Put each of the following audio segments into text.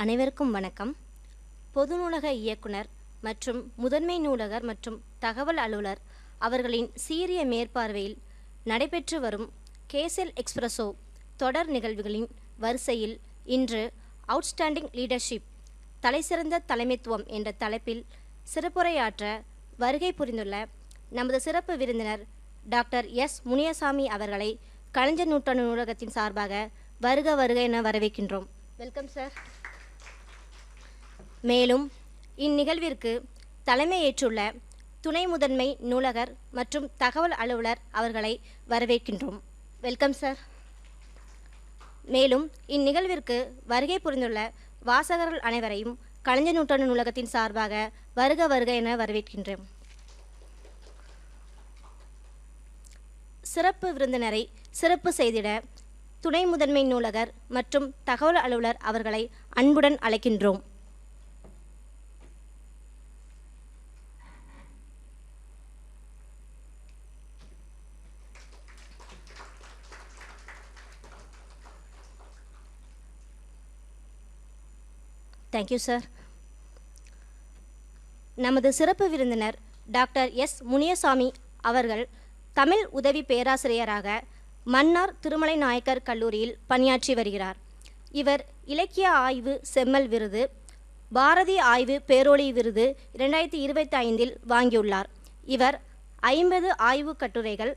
அனைவருக்கும் வணக்கம். பொது நூலக இயக்குனர் மற்றும் முதன்மை நூலகர் மற்றும் தகவல் அலுவலர் அவர்களின் சீரிய மேற்பார்வையில் நடைபெற்று வரும் கேசல் எக்ஸ்பிரஸோ தொடர் நிகழ்வுகளின் வரிசையில் இன்று அவுட்ஸ்டாண்டிங் லீடர்ஷிப் தலைசிறந்த தலைமைத்துவம் என்ற தலைப்பில் சிறப்புரையாற்ற வருகை புரிந்துள்ள நமது சிறப்பு விருந்தினர் டாக்டர் எஸ் முனியசாமி அவர்களை கலைஞர் நூற்றாண்டு நூலகத்தின் சார்பாக வருக வருக என வரவேற்கின்றோம். Welcome sir. மேலும் இந்நிகழ்விற்கு தலைமை ஏற்றுள்ள துணை முதன்மை நூலகர் மற்றும் தகவல் அலுவலர் அவர்களை வரவேற்கின்றோம். Welcome sir. மேலும் இந்நிகழ்விற்கு வருகை புரிந்துள்ள வாசகர்கள் அனைவரையும் கலைஞர் நூற்றாண்டு நூலகத்தின் சார்பாக வருக வருக என வரவேற்கின்றோம். சிறப்பு விருந்தினரை சிறப்பு செய்திட துணை முதன்மை நூலகர் மற்றும் தகவல் அலுவலர் அவர்களை அன்புடன் அழைக்கின்றோம். Thank you sir. நமது சிறப்பு விருந்தினர் டாக்டர் எஸ் முனியசாமி அவர்கள் தமிழ் உதவி பேராசிரியராக மன்னார் திருமலை நாயக்கர் கல்லூரியில் பணியாற்றி வருகிறார். இவர் இலக்கிய ஆய்வு செம்மல் விருது, பாரதி ஆய்வு பேரொளி விருது 2025 வாங்கியுள்ளார். இவர் 50 ஆய்வு கட்டுரைகள்,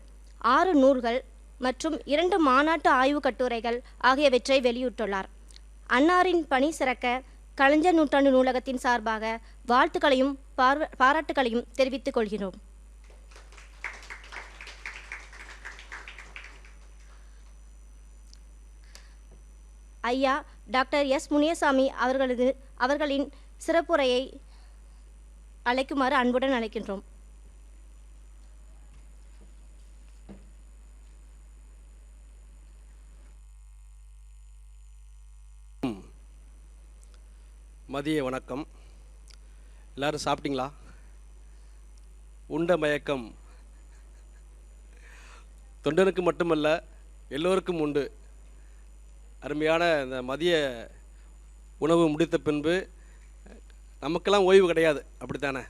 6 நூல்கள் மற்றும் 2 மாநாட்டு ஆய்வு கட்டுரைகள் ஆகியவற்றை வெளியிட்டுள்ளார். அன்னாரின் பணி சிறக்க கலைஞர் நூற்றாண்டு நூலகத்தின் சார்பாக வாழ்த்துக்களையும் பாராட்டுகளையும் தெரிவித்துக் கொள்கிறோம். ஐயா டாக்டர் எஸ் முனியசாமி அவர்களின் சிறப்புரையை அழைக்குமாறு அன்புடன் அழைக்கின்றோம். மதிய வணக்கம். எல்லாரும் சாப்பிட்டீங்களா? உண்ட மயக்கம் தொண்டனுக்கு மட்டுமல்ல எல்லோருக்கும் உண்டு. அருமையான இந்த மதிய உணவு முடித்த பின்பு நமக்கெல்லாம் ஓய்வு கிடையாது, அப்படித்தானே?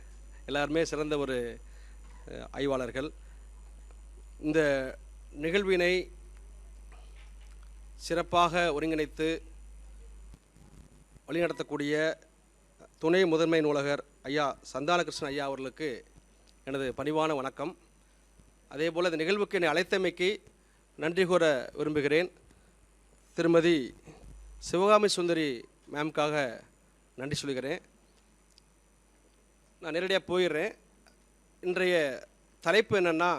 எல்லாருமே சிறந்த ஒரு ஆய்வாளர்கள். இந்த நிகழ்வினை சிறப்பாக ஒருங்கிணைத்து வழிநடத்தக்கூடிய துணை முதன்மை நூலகர் ஐயா சந்தானகிருஷ்ணன் ஐயா அவர்களுக்கு எனது பணிவான வணக்கம். அதே போல் இந்த நிகழ்வுக்கு என்னை அழைத்தமைக்கு நன்றி கூற விரும்புகிறேன். திருமதி சிவகாமி சுந்தரி மேம்காக நன்றி சொல்கிறேன். நான் நேரடியாக போயிடுறேன். இன்றைய தலைப்பு என்னென்னா,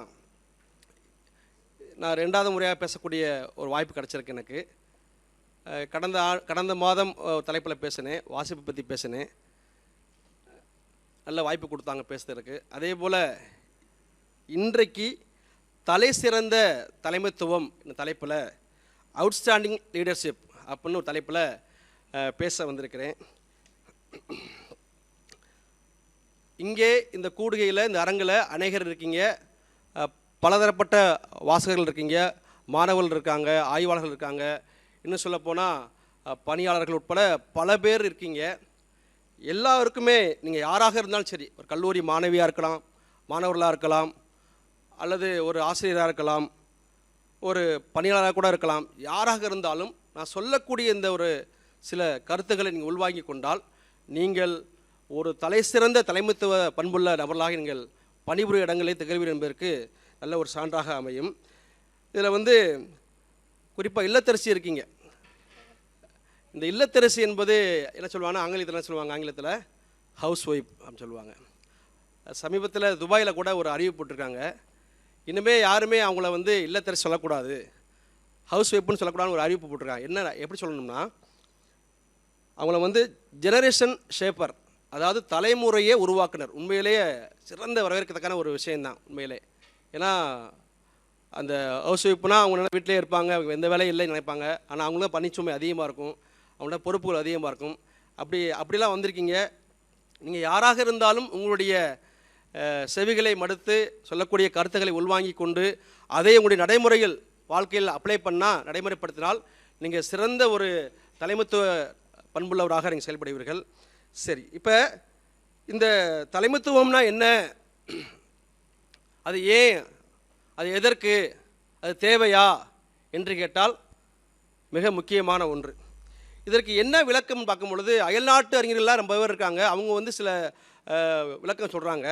நான் 2வது முறையாக பேசக்கூடிய ஒரு வாய்ப்பு கிடச்சிருக்கு எனக்கு. கடந்த மாதம் தலைப்பில் பேசினேன், வாசிப்பு பற்றி பேசினேன். நல்ல வாய்ப்பு கொடுத்தாங்க பேசுகிறதுக்கு. அதே போல் இன்றைக்கு தலை சிறந்த தலைமைத்துவம் இந்த தலைப்பில் அவுட்ஸ்டாண்டிங் லீடர்ஷிப் அப்படின்னு ஒரு தலைப்பில் பேச வந்திருக்கிறேன். இங்கே இந்த கூடுகையில், இந்த அரங்கில் அநேகர் இருக்கீங்க, பலதரப்பட்ட வாசகர்கள் இருக்கீங்க, மாணவர்கள் இருக்காங்க, ஆய்வாளர்கள் இருக்காங்க, இன்னும் சொல்லப்போனால் பணியாளர்கள் உட்பட பல பேர் இருக்கீங்க. எல்லாருக்குமே நீங்கள் யாராக இருந்தாலும் சரி, ஒரு கல்லூரி மாணவியாக இருக்கலாம், மாணவர்களாக இருக்கலாம், அல்லது ஒரு ஆசிரியராக இருக்கலாம், ஒரு பணியாளராக கூட இருக்கலாம், யாராக இருந்தாலும் நான் சொல்லக்கூடிய இந்த ஒரு சில கருத்துக்களை நீங்கள் உள்வாங்கி கொண்டால் நீங்கள் ஒரு தலை சிறந்த தலைமைத்துவ பண்புள்ள நபர்களாக நீங்கள் பணிபுரிய இடங்களை திகழ்வீர் என்பதற்கு நல்ல ஒரு சான்றாக அமையும். இதில் குறிப்பாக இல்லத்தரசி இருக்கீங்க. இந்த இல்லத்தரசி என்பது என்ன சொல்லுவாங்கன்னா, ஆங்கிலத்தில் சொல்லுவாங்க, ஆங்கிலத்தில் ஹவுஸ் ஒய்ஃப் அப்படின்னு சொல்லுவாங்க. சமீபத்தில் துபாயில் கூட ஒரு அறிவிப்பு போட்டிருக்காங்க. இனிமேல் யாருமே அவங்கள இல்லத்தரசி சொல்லக்கூடாது, ஹவுஸ் ஒய்ஃப்னு சொல்லக்கூடாதுன்னு ஒரு அறிவிப்பு போட்டிருக்காங்க. என்ன, எப்படி சொல்லணும்னா, அவங்கள ஜெனரேஷன் ஷேப்பர், அதாவது தலைமுறையே உருவாக்குனர். உண்மையிலேயே சிறந்த வரவேற்கத்தக்கான ஒரு விஷயந்தான் உண்மையிலே. ஏன்னா அந்த ஹவுஸ் ஒய்ஃப்னால் அவங்க வீட்டிலே இருப்பாங்க, அவங்க எந்த வேலையும் இல்லைன்னு நினைப்பாங்க. ஆனால் அவங்களும் பணிச்சுமை அதிகமாக இருக்கும், அவங்களோட பொறுப்புகள் அதிகமாக இருக்கும். அப்படிலாம் வந்திருக்கீங்க. நீங்கள் யாராக இருந்தாலும் உங்களுடைய செவிகளை மடுத்து சொல்லக்கூடிய கருத்துக்களை உள்வாங்கி கொண்டு அதை உங்களுடைய நடைமுறைகள் வாழ்க்கையில் அப்ளை பண்ணால், நடைமுறைப்படுத்தினால் நீங்கள் சிறந்த ஒரு தலைமைத்துவ பண்புள்ளவராக நீங்கள் செயல்படுவீர்கள். சரி, இப்போ இந்த தலைமைத்துவம்னா என்ன, அது ஏன், அது எதற்கு, அது தேவையா என்று கேட்டால் மிக முக்கியமான ஒன்று. இதற்கு என்ன விளக்கம் பார்க்கும் பொழுது அயல்நாட்டு அறிஞர்கள்லாம் ரொம்ப பேர் இருக்காங்க. அவங்க வந்து சில விளக்கம் சொல்கிறாங்க.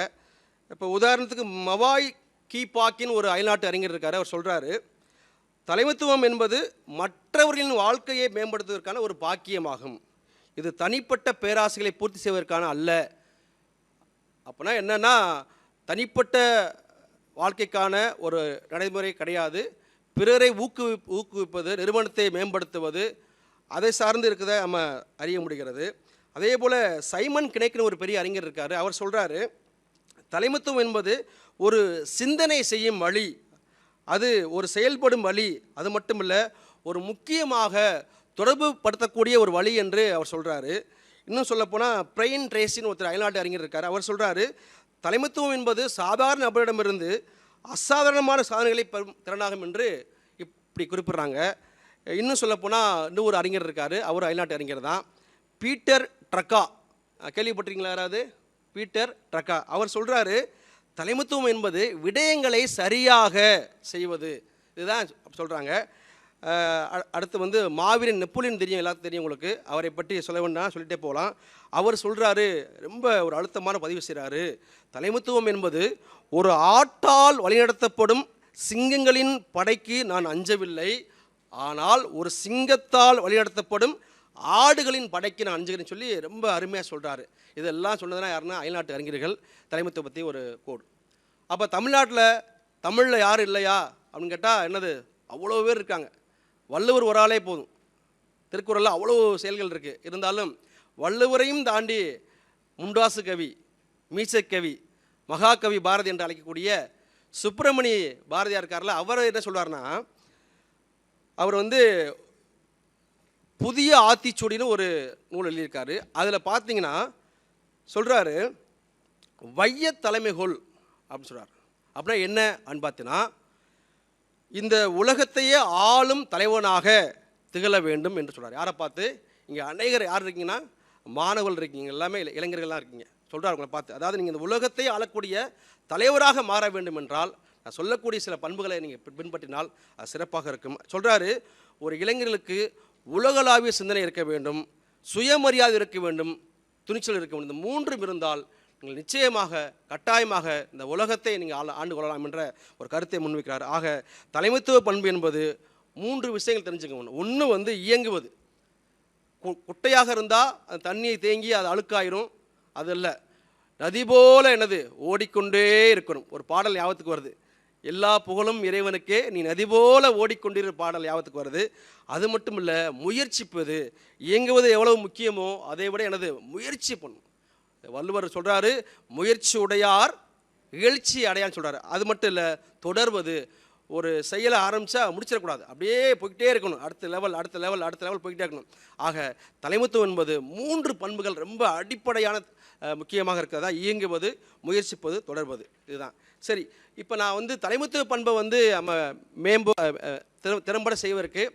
இப்போ உதாரணத்துக்கு மவாய் கீபாக்கின் ஒரு அயல்நாட்டு அறிஞர் இருக்கார். அவர் சொல்கிறாரு, தலைமைத்துவம் என்பது மற்றவர்களின் வாழ்க்கையை மேம்படுத்துவதற்கான ஒரு பாக்கியமாகும். இது தனிப்பட்ட பேராசைகளை பூர்த்தி செய்வதற்கான அல்ல. அப்படின்னா என்னென்னா, தனிப்பட்ட வாழ்க்கைக்கான ஒரு நடைமுறை கிடையாது. பிறரை ஊக்குவிப்பது, நிறுவனத்தை மேம்படுத்துவது, அதை சார்ந்து இருக்கிறத நம்ம அறிய முடிகிறது. அதே போல் சைமன் கினேக்னு ஒரு பெரிய அறிஞர் இருக்கார். அவர் சொல்கிறாரு, தலைமைத்துவம் என்பது ஒரு சிந்தனை செய்யும் வழி, அது ஒரு செயல்படும் வழி, அது மட்டும் இல்லை ஒரு முக்கியமாக தொடர்பு படுத்தக்கூடிய ஒரு வழி என்று அவர் சொல்கிறாரு. இன்னும் சொல்லப்போனால் பிரைன் ட்ரேசின்னு ஒருத்தர் அயல்நாட்டு அறிஞர் இருக்கார். அவர் சொல்கிறாரு, தலைமைத்துவம் என்பது சாதாரண நபரிடமிருந்து அசாதாரணமான சாதனைகளை பெறும் திறனாகும் என்று இப்படி குறிப்பிட்றாங்க. இன்னும் சொல்லப்போனால் இன்னும் ஒரு அறிஞர் இருக்கார். அவர் அயல்நாட்டு அறிஞர் தான், பீட்டர் ட்ரக்கா. கேள்விப்பட்டிருக்கீங்களா யாராவது? பீட்டர் ட்ரக்கா. அவர் சொல்கிறாரு, தலைமைத்துவம் என்பது விடயங்களை சரியாக செய்வது, இதுதான் சொல்கிறாங்க. அடுத்து வந்து மாவீரன் நெப்போலியன் தெரியும், எல்லாத்துக்கும் தெரியும் உங்களுக்கு. அவரை பற்றி சொல்ல வேண்டாம், சொல்லிட்டே போகலாம். அவர் சொல்கிறாரு, ரொம்ப ஒரு அழுத்தமான பதிவு செய்கிறாரு, தலைமைத்துவம் என்பது ஒரு ஆட்டால் வழிநடத்தப்படும் சிங்கங்களின் படைக்கு நான் அஞ்சவில்லை, ஆனால் ஒரு சிங்கத்தால் வழிநடத்தப்படும் ஆடுகளின் படைக்கு நான் அஞ்சுகிறேன்னு சொல்லி ரொம்ப அருமையாக சொல்கிறாரு. இதெல்லாம் சொன்னதுனா யாருன்னா அயல்நாட்டு அறிஞர்கள், தலைமைத்துவம் பற்றி ஒரு கோடு. அப்போ தமிழில் யாரும் இல்லையா அப்படின்னு கேட்டால் என்னது, அவ்வளோ பேர் இருக்காங்க. வள்ளுவர் ஒரு ஆளே போதும். திருக்குறளில் அவ்வளோ செயல்கள் இருக்குது. இருந்தாலும் வள்ளுவரையும் தாண்டி முண்டாசு கவி, மீசக்கவி, மகாகவி பாரதி என்று அழைக்கக்கூடிய சுப்பிரமணி பாரதியார் இருக்கார்ல, அவர் என்ன சொல்வார்னா, அவர் வந்து புதிய ஆத்திச்சூடின்னு ஒரு நூல் எழுதியிருக்காரு. அதில் பார்த்தீங்கன்னா சொல்கிறாரு, வைய தலைமைகொள் அப்படின்னு சொல்கிறார். அப்படின்னா என்ன அப்படின்னு பார்த்தீங்கன்னா, இந்த உலகத்தையே ஆளும் தலைவனாக திகழ வேண்டும் என்று சொல்கிறார். யாரை பார்த்து? இங்கே அநேகர் யார் இருக்கீங்கன்னா, மாணவர்கள் இருக்கீங்க, எல்லாமே இளைஞர்கள்லாம் இருக்கீங்க. சொல்கிறார் உங்களை பார்த்து, அதாவது நீங்கள் இந்த உலகத்தையே ஆளக்கூடிய தலைவராக மாற வேண்டும் என்றால் நான் சொல்லக்கூடிய சில பண்புகளை நீங்கள் பின்பற்றினால் அது சிறப்பாக இருக்கும். சொல்கிறாரு, ஒரு இளைஞர்களுக்கு உலகளாவிய சிந்தனை இருக்க வேண்டும், சுயமரியாதை இருக்க வேண்டும், துணிச்சல் இருக்க வேண்டும். இந்த மூன்றும் இருந்தால் நீங்கள் நிச்சயமாக கட்டாயமாக இந்த உலகத்தை நீங்கள் ஆண்டு கொள்ளலாம் என்ற ஒரு கருத்தை முன்வைக்கிறார். ஆக தலைமைத்துவ பண்பு என்பது 3 விஷயங்கள் தெரிஞ்சுக்கணும். ஒன்று வந்து இயங்குவது. குட்டையாக இருந்தால் அது தண்ணியை தேங்கி அது அழுக்காயிரும், அது இல்லை. நதி போல என்னது, ஓடிக்கொண்டே இருக்கணும். ஒரு பாடல் ஞாபகத்துக்கு வருது, எல்லா புகழும் இறைவனுக்கே நீ நதி போல ஓடிக்கொண்டிரு பாடல் ஞாபகத்துக்கு வருது. அது மட்டும் இல்லை, முயற்சிப்பது. இயங்குவது எவ்வளவு முக்கியமோ அதை விட எனது முயற்சி பண்ணும். வள்ளுவர் சொல்கிறாரு, முயற்சி உடையார் இகழ்ச்சி அடையான்னு சொல்கிறாரு. அது மட்டும் இல்லை, தொடர்வது. ஒரு செயலை ஆரம்பித்தா முடிச்சிடக்கூடாது, அப்படியே போய்கிட்டே இருக்கணும். அடுத்த லெவல் போய்கிட்டே இருக்கணும். ஆக தலைமைத்துவம் என்பது 3 பண்புகள் ரொம்ப அடிப்படையான முக்கியமாக இருக்கிறதா, இயங்குவது, முயற்சிப்பது, தொடர்வது. இதுதான். சரி, இப்போ நான் வந்து தலைமைத்துவ பண்பை வந்து நம்ம திறம்பட செய்வதற்கு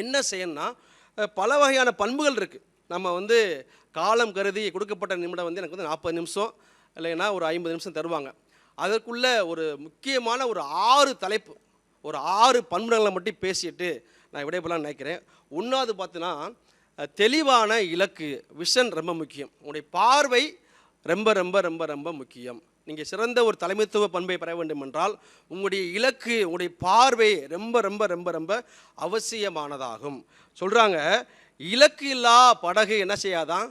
என்ன செய்யணும்னா, பல வகையான பண்புகள் இருக்குது. நம்ம வந்து காலம் கருதி கொடுக்கப்பட்ட நிமிடம் வந்து எனக்கு வந்து 40 நிமிஷம் இல்லைன்னா ஒரு 50 நிமிஷம் தருவாங்க. அதற்குள்ள ஒரு முக்கியமான ஒரு 6 தலைப்பு, ஒரு 6 பண்புகளை மட்டும் பேசிட்டு நான் விடைபெறலாம்னு நினைக்கிறேன். ஒன்றாவது பார்த்தீங்கன்னா, தெளிவான இலக்கு, விஷன் ரொம்ப முக்கியம். உங்களுடைய பார்வை ரொம்ப ரொம்ப ரொம்ப ரொம்ப முக்கியம். நீங்கள் சிறந்த ஒரு தலைமைத்துவ பண்பை பெற வேண்டும் என்றால் உங்களுடைய இலக்கு, உங்களுடைய பார்வை ரொம்ப ரொம்ப ரொம்ப ரொம்ப அவசியமானதாகும். சொல்கிறாங்க, இலக்கு இல்லா படகு என்ன செய்யாதான்,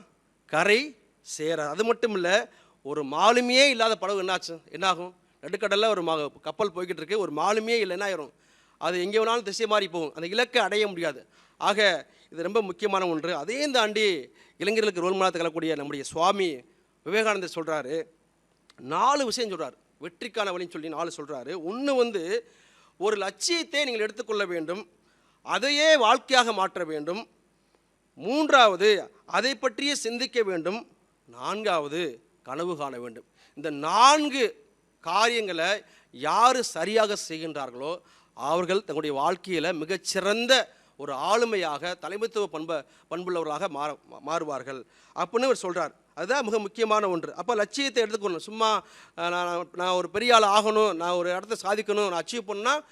கரை சேராது. அது மட்டும் இல்லை, ஒரு மாலுமியே இல்லாத படகு என்னாகும், நடுக்கடலில் ஒரு கப்பல் போய்கிட்டு இருக்கு, ஒரு மாலுமியே இல்லை, என்ன ஆயிரும், அது எங்கே வேணாலும் திசை மாறி போகும், அந்த இலக்கை அடைய முடியாது. ஆக இது ரொம்ப முக்கியமான ஒன்று. அதையும் தாண்டி இளைஞர்களுக்கு ரோல் மாடல் திகழக்கூடிய நம்முடைய சுவாமி விவேகானந்தர் சொல்கிறாரு, 4 விஷயம் சொல்கிறார், வெற்றிக்கான வழின்னு சொல்லி 4 சொல்கிறாரு. ஒன்று வந்து ஒரு லட்சியத்தை நீங்கள் எடுத்துக்கொள்ள வேண்டும், அதையே வாழ்க்கையாக மாற்ற வேண்டும். 3வது அதை பற்றியே சிந்திக்க வேண்டும். 4வது கனவு காண வேண்டும். இந்த 4 காரியங்களை யார் சரியாக செய்கின்றார்களோ அவர்கள் தங்களுடைய வாழ்க்கையில் மிகச்சிறந்த ஒரு ஆளுமையாக தலைமைத்துவ பண்புள்ளவர்களாக மாறுவார்கள் அப்படின்னு அவர் சொல்கிறார். அதுதான் மிக முக்கியமான ஒன்று. அப்போ லட்சியத்தை எடுத்துக்கணும். சும்மா நான் ஒரு பெரிய ஆள் ஆகணும், நான் ஒரு இடத்த சாதிக்கணும், நான் அச்சீவ் பண்ணால்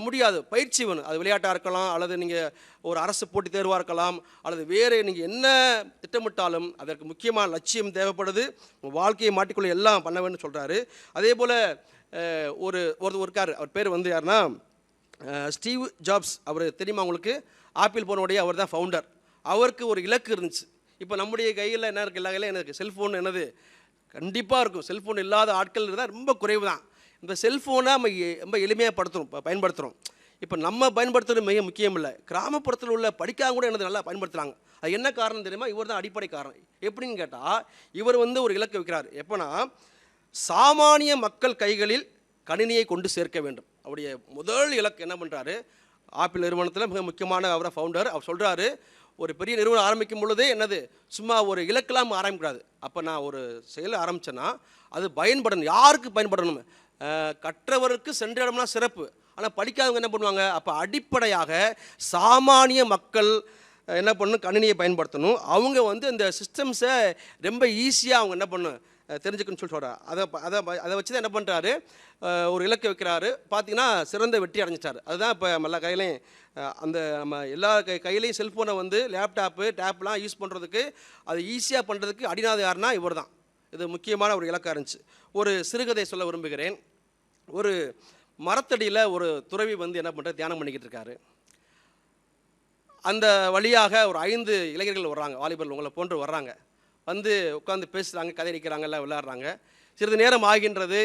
முடியாது. பயிற்சி வேணும். அது விளையாட்டாக இருக்கலாம், அல்லது நீங்கள் ஒரு அரசு போட்டி தேர்வாக இருக்கலாம், அல்லது வேறு நீங்கள் என்ன திட்டமிட்டாலும் அதற்கு முக்கியமான லட்சியம் தேவைப்படுது. வாழ்க்கையை மாட்டிக்கொள்ள எல்லாம் பண்ண வேணும்னு சொல்கிறாரு. அதே போல் ஒரு இருக்கார், அவர் பேர் வந்து யாருன்னா ஸ்டீவ் ஜாப்ஸ். அவர் தெரியுமா உங்களுக்கு? ஆப்பிள் போனுடைய அவர் தான் ஃபவுண்டர். அவருக்கு ஒரு இலக்கு இருந்துச்சு. இப்போ நம்முடைய கையில் என்ன இருக்குது? எல்லா கையிலும் எனக்கு செல்ஃபோன் என்னது கண்டிப்பாக இருக்கும். செல்ஃபோன் இல்லாத ஆட்கள் இருந்தால் ரொம்ப குறைவு தான். இந்த செல்ஃபோனை நம்ம ரொம்ப எளிமையாக பயன்படுத்துகிறோம். இப்போ நம்ம பயன்படுத்துறது மிக முக்கியம் இல்லை. கிராமப்புறத்தில் உள்ள படிக்காம கூட என்னது நல்லா பயன்படுத்துகிறாங்க. அது என்ன காரணம் தெரியுமா? இவர் தான் அடிப்படை காரணம். எப்படின்னு கேட்டால், இவர் வந்து ஒரு இலக்கு வைக்கிறார். எப்போனா, சாமானிய மக்கள் கைகளில் கணினியை கொண்டு சேர்க்க வேண்டும். அவருடைய முதல் இலக்கு என்ன பண்ணுறாரு? ஆப்பிள் நிறுவனத்தில் மிக முக்கியமான அவரை ஃபவுண்டர். அவர் சொல்கிறாரு, ஒரு பெரிய நிறுவனம் ஆரம்பிக்கும் பொழுதே என்னது, சும்மா ஒரு இலக்கெல்லாம் ஆரம்பிக்கூடாது. அப்போ நான் ஒரு செயலை ஆரம்பித்தேன்னா அது பயன்படணும். யாருக்கு பயன்படணும்? கற்றவருக்கு சென்ற இடம்னா சிறப்பு. ஆனால் படிக்காதவங்க என்ன பண்ணுவாங்க? அப்போ அடிப்படையாக சாமானிய மக்கள் என்ன பண்ணணும்? கணினியை பயன்படுத்தணும். அவங்க வந்து இந்த சிஸ்டம்ஸை ரொம்ப ஈஸியாக அவங்க என்ன பண்ணணும் தெரிஞ்சுக்கணும்னு சொல்லி சொல்கிறார். அதை வச்சு தான் என்ன பண்ணுறாரு? ஒரு இலக்கு வைக்கிறாரு. பார்த்தீங்கன்னா சிறந்த வெற்றி அடைஞ்சிட்டார். அதுதான் இப்போ எல்லா கையிலையும் அந்த நம்ம எல்லா கையிலையும் செல்ஃபோனை வந்து டேப்லாம் யூஸ் பண்ணுறதுக்கு, அது ஈஸியாக பண்ணுறதுக்கு அடிநாத யாருன்னா இவர் தான். இது முக்கியமான ஒரு இலக்காக இருந்துச்சு. ஒரு சிறுகதை சொல்ல விரும்புகிறேன். ஒரு மரத்தடியில் ஒரு துறவி வந்து என்ன பண்ணுற தியானம் பண்ணிக்கிட்டு இருக்காரு. அந்த வழியாக ஒரு 5 இளைஞர்கள் வர்றாங்க, வாலிபர்கள் உங்களை போன்று வர்றாங்க. வந்து உட்காந்து பேசுகிறாங்க, கதை அடிக்கிறாங்க, எல்லாம் விளையாடுறாங்க. சிறிது நேரம் ஆகின்றது.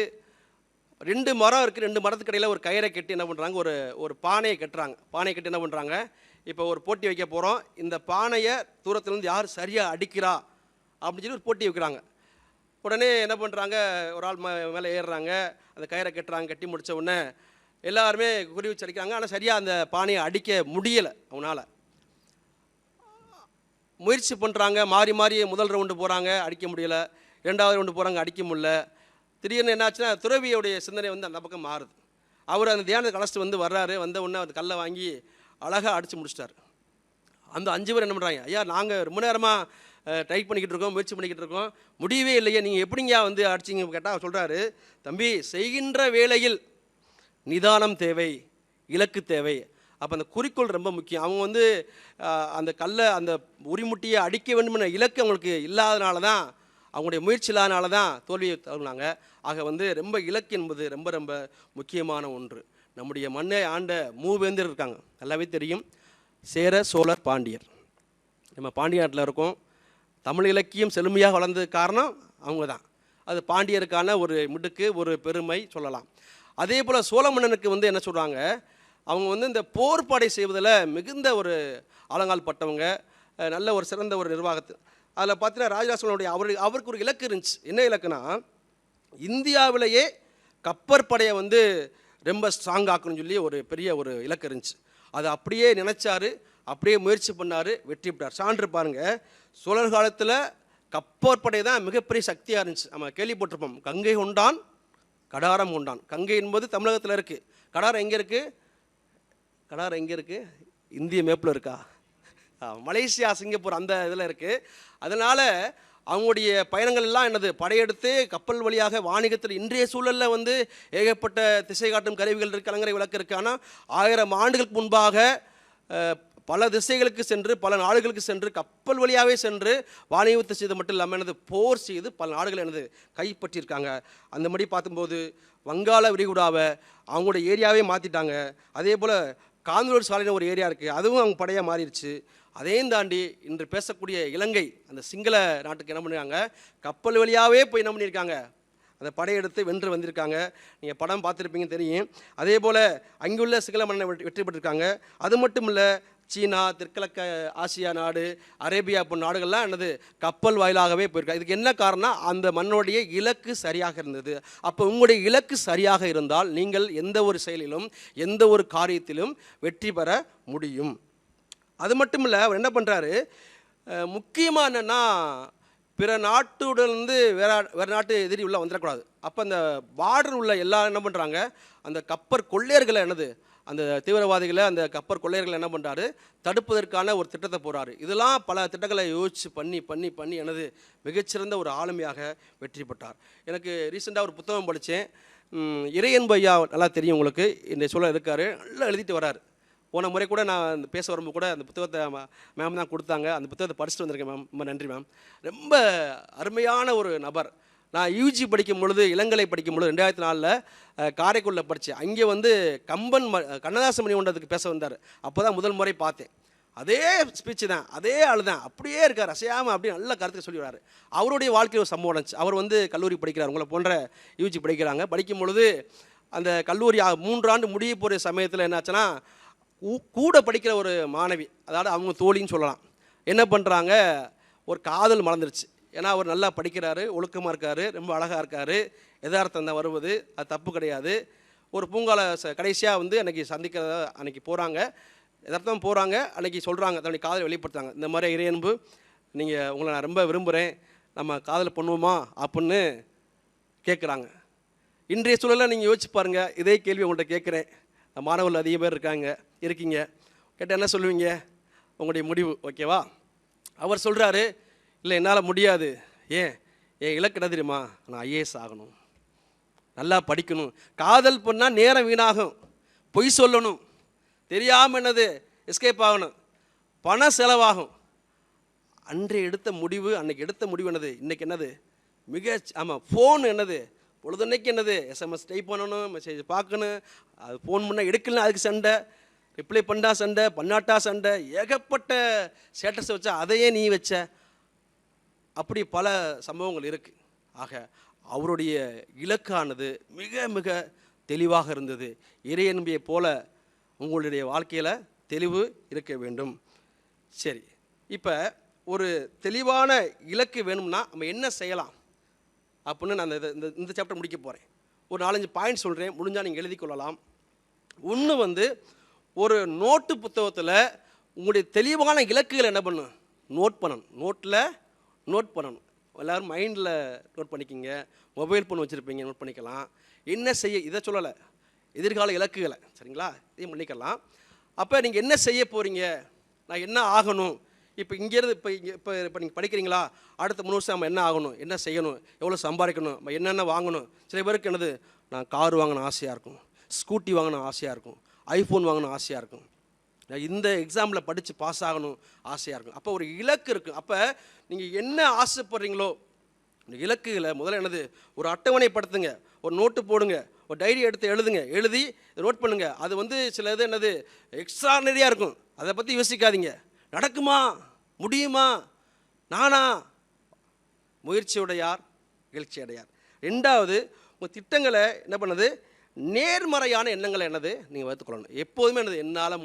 2 மரம் இருக்குது. 2 மரத்துக்கு இடையில் ஒரு கயிறை கட்டி என்ன பண்ணுறாங்க? ஒரு பானையை கட்டுறாங்க. பானையை கட்டி என்ன பண்ணுறாங்க? இப்போ ஒரு போட்டி வைக்க போகிறோம், இந்த பானையை தூரத்துலேருந்து யார் சரியாக அடிக்கிறா அப்படின்னு சொல்லி ஒரு போட்டி வைக்கிறாங்க. உடனே என்ன பண்ணுறாங்க? ஒரு ஆள் மேலே ஏறுறாங்க, அந்த கயிறை கட்டுறாங்க. கட்டி முடித்த உடனே எல்லாருமே குறி வச்சு அடிக்கிறாங்க. ஆனால் சரியாக அந்த பானையை அடிக்க முடியலை அவனால். முயற்சி பண்ணுறாங்க, மாறி மாறி முதல் ரவுண்டு போகிறாங்க, அடிக்க முடியலை. 2வது ரவுண்டு போகிறாங்க, அடிக்க முடியல. திடீர்னு என்னாச்சுன்னா துறவியோடைய சிந்தனை வந்து அந்த பக்கம் மாறுது. அவர் அந்த தியானத்தை கலச்சிட்டு வந்து வர்றாரு. வந்த உடனே அந்த கல்லை வாங்கி அழகாக அடித்து முடிச்சிட்டார். அந்த 5 பேர் என்ன பண்ணுறாங்க? ஐயா, நாங்கள் ரொம்ப நேரமாக ட்ரை பண்ணிக்கிட்டு இருக்கோம், முயற்சி பண்ணிக்கிட்டு இருக்கோம், முடியவே இல்லையே, நீங்கள் எப்படிங்க வந்து அடிச்சிங்க கேட்டால் அவர் சொல்கிறாரு, தம்பி, செய்கின்ற வேளையில் நிதானம் தேவை, இலக்கு தேவை. அப்போ அந்த குறிக்கோள் ரொம்ப முக்கியம். அவங்க வந்து அந்த கல்லை, அந்த உரிமுட்டியை அடிக்க வேண்டும்னு இலக்கு அவங்களுக்கு இல்லாதனால தான், அவங்களுடைய முயற்சி இல்லாதனால தான் தோல்வியை தருனாங்க. ஆக வந்து ரொம்ப இலக்கு என்பது ரொம்ப ரொம்ப முக்கியமான ஒன்று. நம்முடைய மண்ணை ஆண்ட மூவேந்தர் இருக்காங்க, நல்லாவே தெரியும். சேர, சோழர், பாண்டியர். நம்ம பாண்டிய நாட்டில் இருக்கோம். தமிழ் இலக்கியம் செழுமையாக வளர்ந்தது காரணம் அவங்க தான். அது பாண்டியருக்கான ஒரு மிடுக்கு, ஒரு பெருமை சொல்லலாம். அதே போல் சோழ மன்னனுக்கு வந்து என்ன சொல்கிறாங்க? அவங்க வந்து இந்த போர்ப்படை செய்வதில் மிகுந்த ஒரு ஆழங்கால் பட்டவங்க, நல்ல ஒரு சிறந்த ஒரு நிர்வாகத்து. அதில் பார்த்தீங்கன்னா ராஜராஜ சோழனுடைய அவருக்கு ஒரு இலக்கு இருந்துச்சு. என்ன இலக்குனா, இந்தியாவிலேயே கப்பற்படையை வந்து ரொம்ப ஸ்ட்ராங் ஆக்கணும்னு சொல்லி ஒரு பெரிய ஒரு இலக்கு இருந்துச்சு. அதை அப்படியே நினைச்சாரு, அப்படியே முயற்சி பண்ணார், வெற்றி பெற்றார். சான்று பாருங்கள், சோழர் காலத்தில் கப்பற்படை தான் மிகப்பெரிய சக்தியாக இருந்துச்சு. நம்ம கேள்விப்பட்டிருப்போம், கங்கை கொண்டான் கடாரம் கொண்டான். கங்கை என்பது தமிழகத்தில் இருக்குது. கடாரம் எங்கே இருக்குது? கடாரம் எங்கே இருக்குது? இந்திய மேப்பில் இருக்கா? மலேசியா, சிங்கப்பூர் அந்த இதில் இருக்குது. அதனால் அவங்களுடைய பயணங்கள் எல்லாம் என்னது, படையெடுத்து கப்பல் வழியாக வாணிகத்தில். இன்றைய சூழலில் வந்து ஏகப்பட்ட திசை காட்டும் கருவிகள் இருக்குது, கலங்கரை விளக்கு இருக்குது. ஆனால் 1000 ஆண்டுகளுக்கு முன்பாக பல திசைகளுக்கு சென்று, பல நாடுகளுக்கு சென்று, கப்பல் வழியாகவே சென்று வாணிபத்தை செய்து மட்டும் இல்லாமல் எனது போர் செய்து பல நாடுகள் எனது கைப்பற்றியிருக்காங்க. அந்த மாதிரி பார்க்கும்போது வங்காள விரிகுடாவை அவங்களுடைய ஏரியாவே மாற்றிட்டாங்க. அதே போல் காந்தலூர் சாலையில் ஒரு ஏரியா இருக்குது, அதுவும் அவங்க படையாக மாறிடுச்சு. அதையும் தாண்டி இன்று பேசக்கூடிய இலங்கை, அந்த சிங்கள நாட்டுக்கு என்ன பண்ணியிருக்காங்க? கப்பல் வழியாகவே போய் என்ன பண்ணியிருக்காங்க? அந்த படையெடுத்து வென்று வந்திருக்காங்க. நீங்கள் படம் பார்த்துருப்பீங்க, தெரியும். அதே போல் அங்குள்ள சிங்கள மன்னனை வெற்றி பெற்றிருக்காங்க. அது மட்டும் இல்லை, சீனா, தெற்கிழக்கு ஆசியா நாடு, அரேபியா போன்ற நாடுகள்லாம் என்னது கப்பல் வாயிலாகவே போயிருக்காங்க. இதுக்கு என்ன காரணம்? அந்த மண்ணுடைய இலக்கு சரியாக இருந்தது. அப்போ உங்களுடைய இலக்கு சரியாக இருந்தால் நீங்கள் எந்த ஒரு செயலிலும், எந்த ஒரு காரியத்திலும் வெற்றி பெற முடியும். அது மட்டும் இல்லை, அவர் என்ன பண்ணுறாரு, முக்கியமாக என்னென்னா, பிற நாட்டுடன்ந்து வேறு நாட்டு எதிரி உள்ள வந்துடக்கூடாது. அப்போ அந்த பார்டர் உள்ள எல்லாரும் என்ன பண்ணுறாங்க, அந்த கப்பற் கொள்ளையர்களை என்னது அந்த தீவிரவாதிகளை அந்த கப்பல் கொள்ளையர்கள் என்ன பண்ணுறாரு, தடுப்பதற்கான ஒரு திட்டத்தை போகிறாரு. இதெல்லாம் பல திட்டங்களை யோசித்து பண்ணி பண்ணி பண்ணி எனது மிகச்சிறந்த ஒரு ஆளுமையாக வெற்றி பெற்றார். எனக்கு ரீசெண்டாக ஒரு புத்தகம் படித்தேன். இறையன்பு ஐயா நல்லா தெரியும் உங்களுக்கு, இந்த சூழல் இருக்கார், நல்லா எழுதிட்டு வராரு. போன முறை கூட நான் பேச வரும்போது கூட அந்த புத்தகத்தை மேம் தான் கொடுத்தாங்க. அந்த புத்தகத்தை படிச்சுட்டு வந்திருக்கேன் மேம். ரொம்ப நன்றி மேம். ரொம்ப அருமையான ஒரு நபர். நான் யூஜி படிக்கும் பொழுது, இளங்கலை படிக்கும் பொழுது 2004 காரைக்குடியில் படித்தேன். அங்கே வந்து கண்ணதாச மணிமண்டபத்துக்கு பேச வந்தார். அப்போ தான் முதல் முறை பார்த்தேன். அதே ஸ்பீச்சு தான், அதே ஆள் தான், அப்படியே இருக்கார், அசையாமல் அப்படியே நல்ல கருத்துக்கு சொல்லி வராரு. அவருடைய வாழ்க்கையில் ஒரு சம்பவம் நடந்துச்சு. அவர் வந்து கல்லூரி படிக்கிறார், உங்களை போன்ற யூஜி படிக்கிறாங்க. படிக்கும் பொழுது அந்த கல்லூரி 3 ஆண்டு முடிய போகிற சமயத்தில் என்னாச்சுன்னா, கூட படிக்கிற ஒரு மாணவி, அதாவது அவங்க தோழின்னு சொல்லலாம், என்ன பண்ணுறாங்க, ஒரு காதல் மலர்ந்துருச்சு. ஏன்னா அவர் நல்லா படிக்கிறாரு, ஒழுக்கமாக இருக்கார், ரொம்ப அழகாக இருக்கார், எதார்த்தம் தான் வருவது, அது தப்பு கிடையாது. ஒரு பூங்கால கடைசியாக வந்து அன்றைக்கி சந்திக்கிறத அன்றைக்கி போகிறாங்க, எதார்த்தம் போகிறாங்க. அன்றைக்கி சொல்கிறாங்க, தன்னுடைய காதலை வெளிப்படுத்துறாங்க. இந்த மாதிரி இறையன்பு, உங்களை நான் ரொம்ப விரும்புகிறேன், நம்ம காதல் பண்ணுவோமா அப்படின்னு கேட்குறாங்க. இன்றைய சூழலில் நீங்கள் யோசிச்சு பாருங்கள். இதே கேள்வி உங்கள்கிட்ட கேட்குறேன். மாணவர்கள் அதிக பேர் இருக்கீங்க, கேட்டால் என்ன சொல்லுவீங்க? உங்களுடைய முடிவு ஓகேவா? அவர் சொல்கிறாரு, இல்லை என்னால் முடியாது. என் இலக்கு என்ன தெரியுமா? நான் ஐஏஎஸ் ஆகணும், நல்லா படிக்கணும். காதல் பண்ணால் நேரம் வீணாகும், பொய் சொல்லணும், தெரியாமல் என்னது எஸ்கேப் ஆகணும், பணம் செலவாகும். அன்றைய எடுத்த முடிவு, அன்றைக்கி எடுத்த முடிவு என்னது, இன்றைக்கி என்னது ஆமாம் ஃபோன் என்னது, பொழுதுன்னைக்கு என்னது எஸ்எம்எஸ் டைப் பண்ணணும், மெசேஜ் பார்க்கணும், அது ஃபோன் பண்ணால் எடுக்கலாம், அதுக்கு சண்டை, ரிப்ளை பண்ணா சண்டை, பண்ணாட்டா சண்டை, ஏகப்பட்ட ஸ்டேட்டஸ் வச்சா அதையே நீ வச்ச, அப்படி பல சம்பவங்கள் இருக்குது. ஆக அவருடைய இலக்கானது மிக மிக தெளிவாக இருந்தது. இறையன்பியை போல உங்களுடைய வாழ்க்கையில் தெளிவு இருக்க வேண்டும். சரி, இப்போ ஒரு தெளிவான இலக்கு வேணும்னா நம்ம என்ன செய்யலாம் அப்படின்னு நான் இந்த சாப்டர் முடிக்க போகிறேன். ஒரு 4-5 பாயிண்ட் சொல்கிறேன், முடிஞ்சால் நீங்கள் எழுதி கொள்ளலாம். ஒன்று வந்து, ஒரு நோட்டு புத்தகத்தில் உங்களுடைய தெளிவான இலக்குகள் என்ன பண்ணணும், நோட் பண்ணணும். நோட் பண்ணணும். எல்லோரும் மைண்டில் நோட் பண்ணிக்கிங்க, மொபைல் ஃபோன் வச்சுருப்பீங்க, நோட் பண்ணிக்கலாம். என்ன செய்ய, இதை சொல்லலை, எதிர்கால இலக்குகளை, சரிங்களா, இதையும் பண்ணிக்கலாம். அப்போ நீங்கள் என்ன செய்ய போகிறீங்க, நான் என்ன ஆகணும், இப்போ இங்கேருந்து இப்போ நீங்கள் படிக்கிறீங்களா, அடுத்த 3 வருஷம் நம்ம என்ன ஆகணும், என்ன செய்யணும், எவ்வளோ சம்பாதிக்கணும், நம்ம என்னென்ன வாங்கணும். சில பேருக்கு என்னது, நான் கார் வாங்கணும் ஆசையாக இருக்கும், ஸ்கூட்டி வாங்கணும் ஆசையாக இருக்கும், ஐஃபோன் வாங்கணும் ஆசையாக இருக்கும், இந்த எக்ஸாமில் படித்து பாஸ் ஆகணும் ஆசையாக இருக்கும். அப்போ ஒரு இலக்கு இருக்குது. அப்போ நீங்கள் என்ன ஆசைப்படுறீங்களோ இந்த இலக்குகளை முதல்ல என்னது, ஒரு அட்டவணைப்படுத்துங்க, ஒரு நோட்டு போடுங்க, ஒரு டைரி எடுத்து எழுதி நோட் பண்ணுங்கள். அது வந்து சில இது என்னது எக்ஸ்ட்ரானரியாக இருக்கும், அதை பற்றி யோசிக்காதீங்க. நடக்குமா, முடியுமா, நானா, முயற்சியுடையார் எழுச்சி அடையார். 2வது, உங்கள் திட்டங்களை என்ன பண்ணுது, நேர்மறையான எண்ணங்களை என்னது நீங்கள் வைத்துக்கொள்ளணும். எப்போதுமே என்னது, என்னால்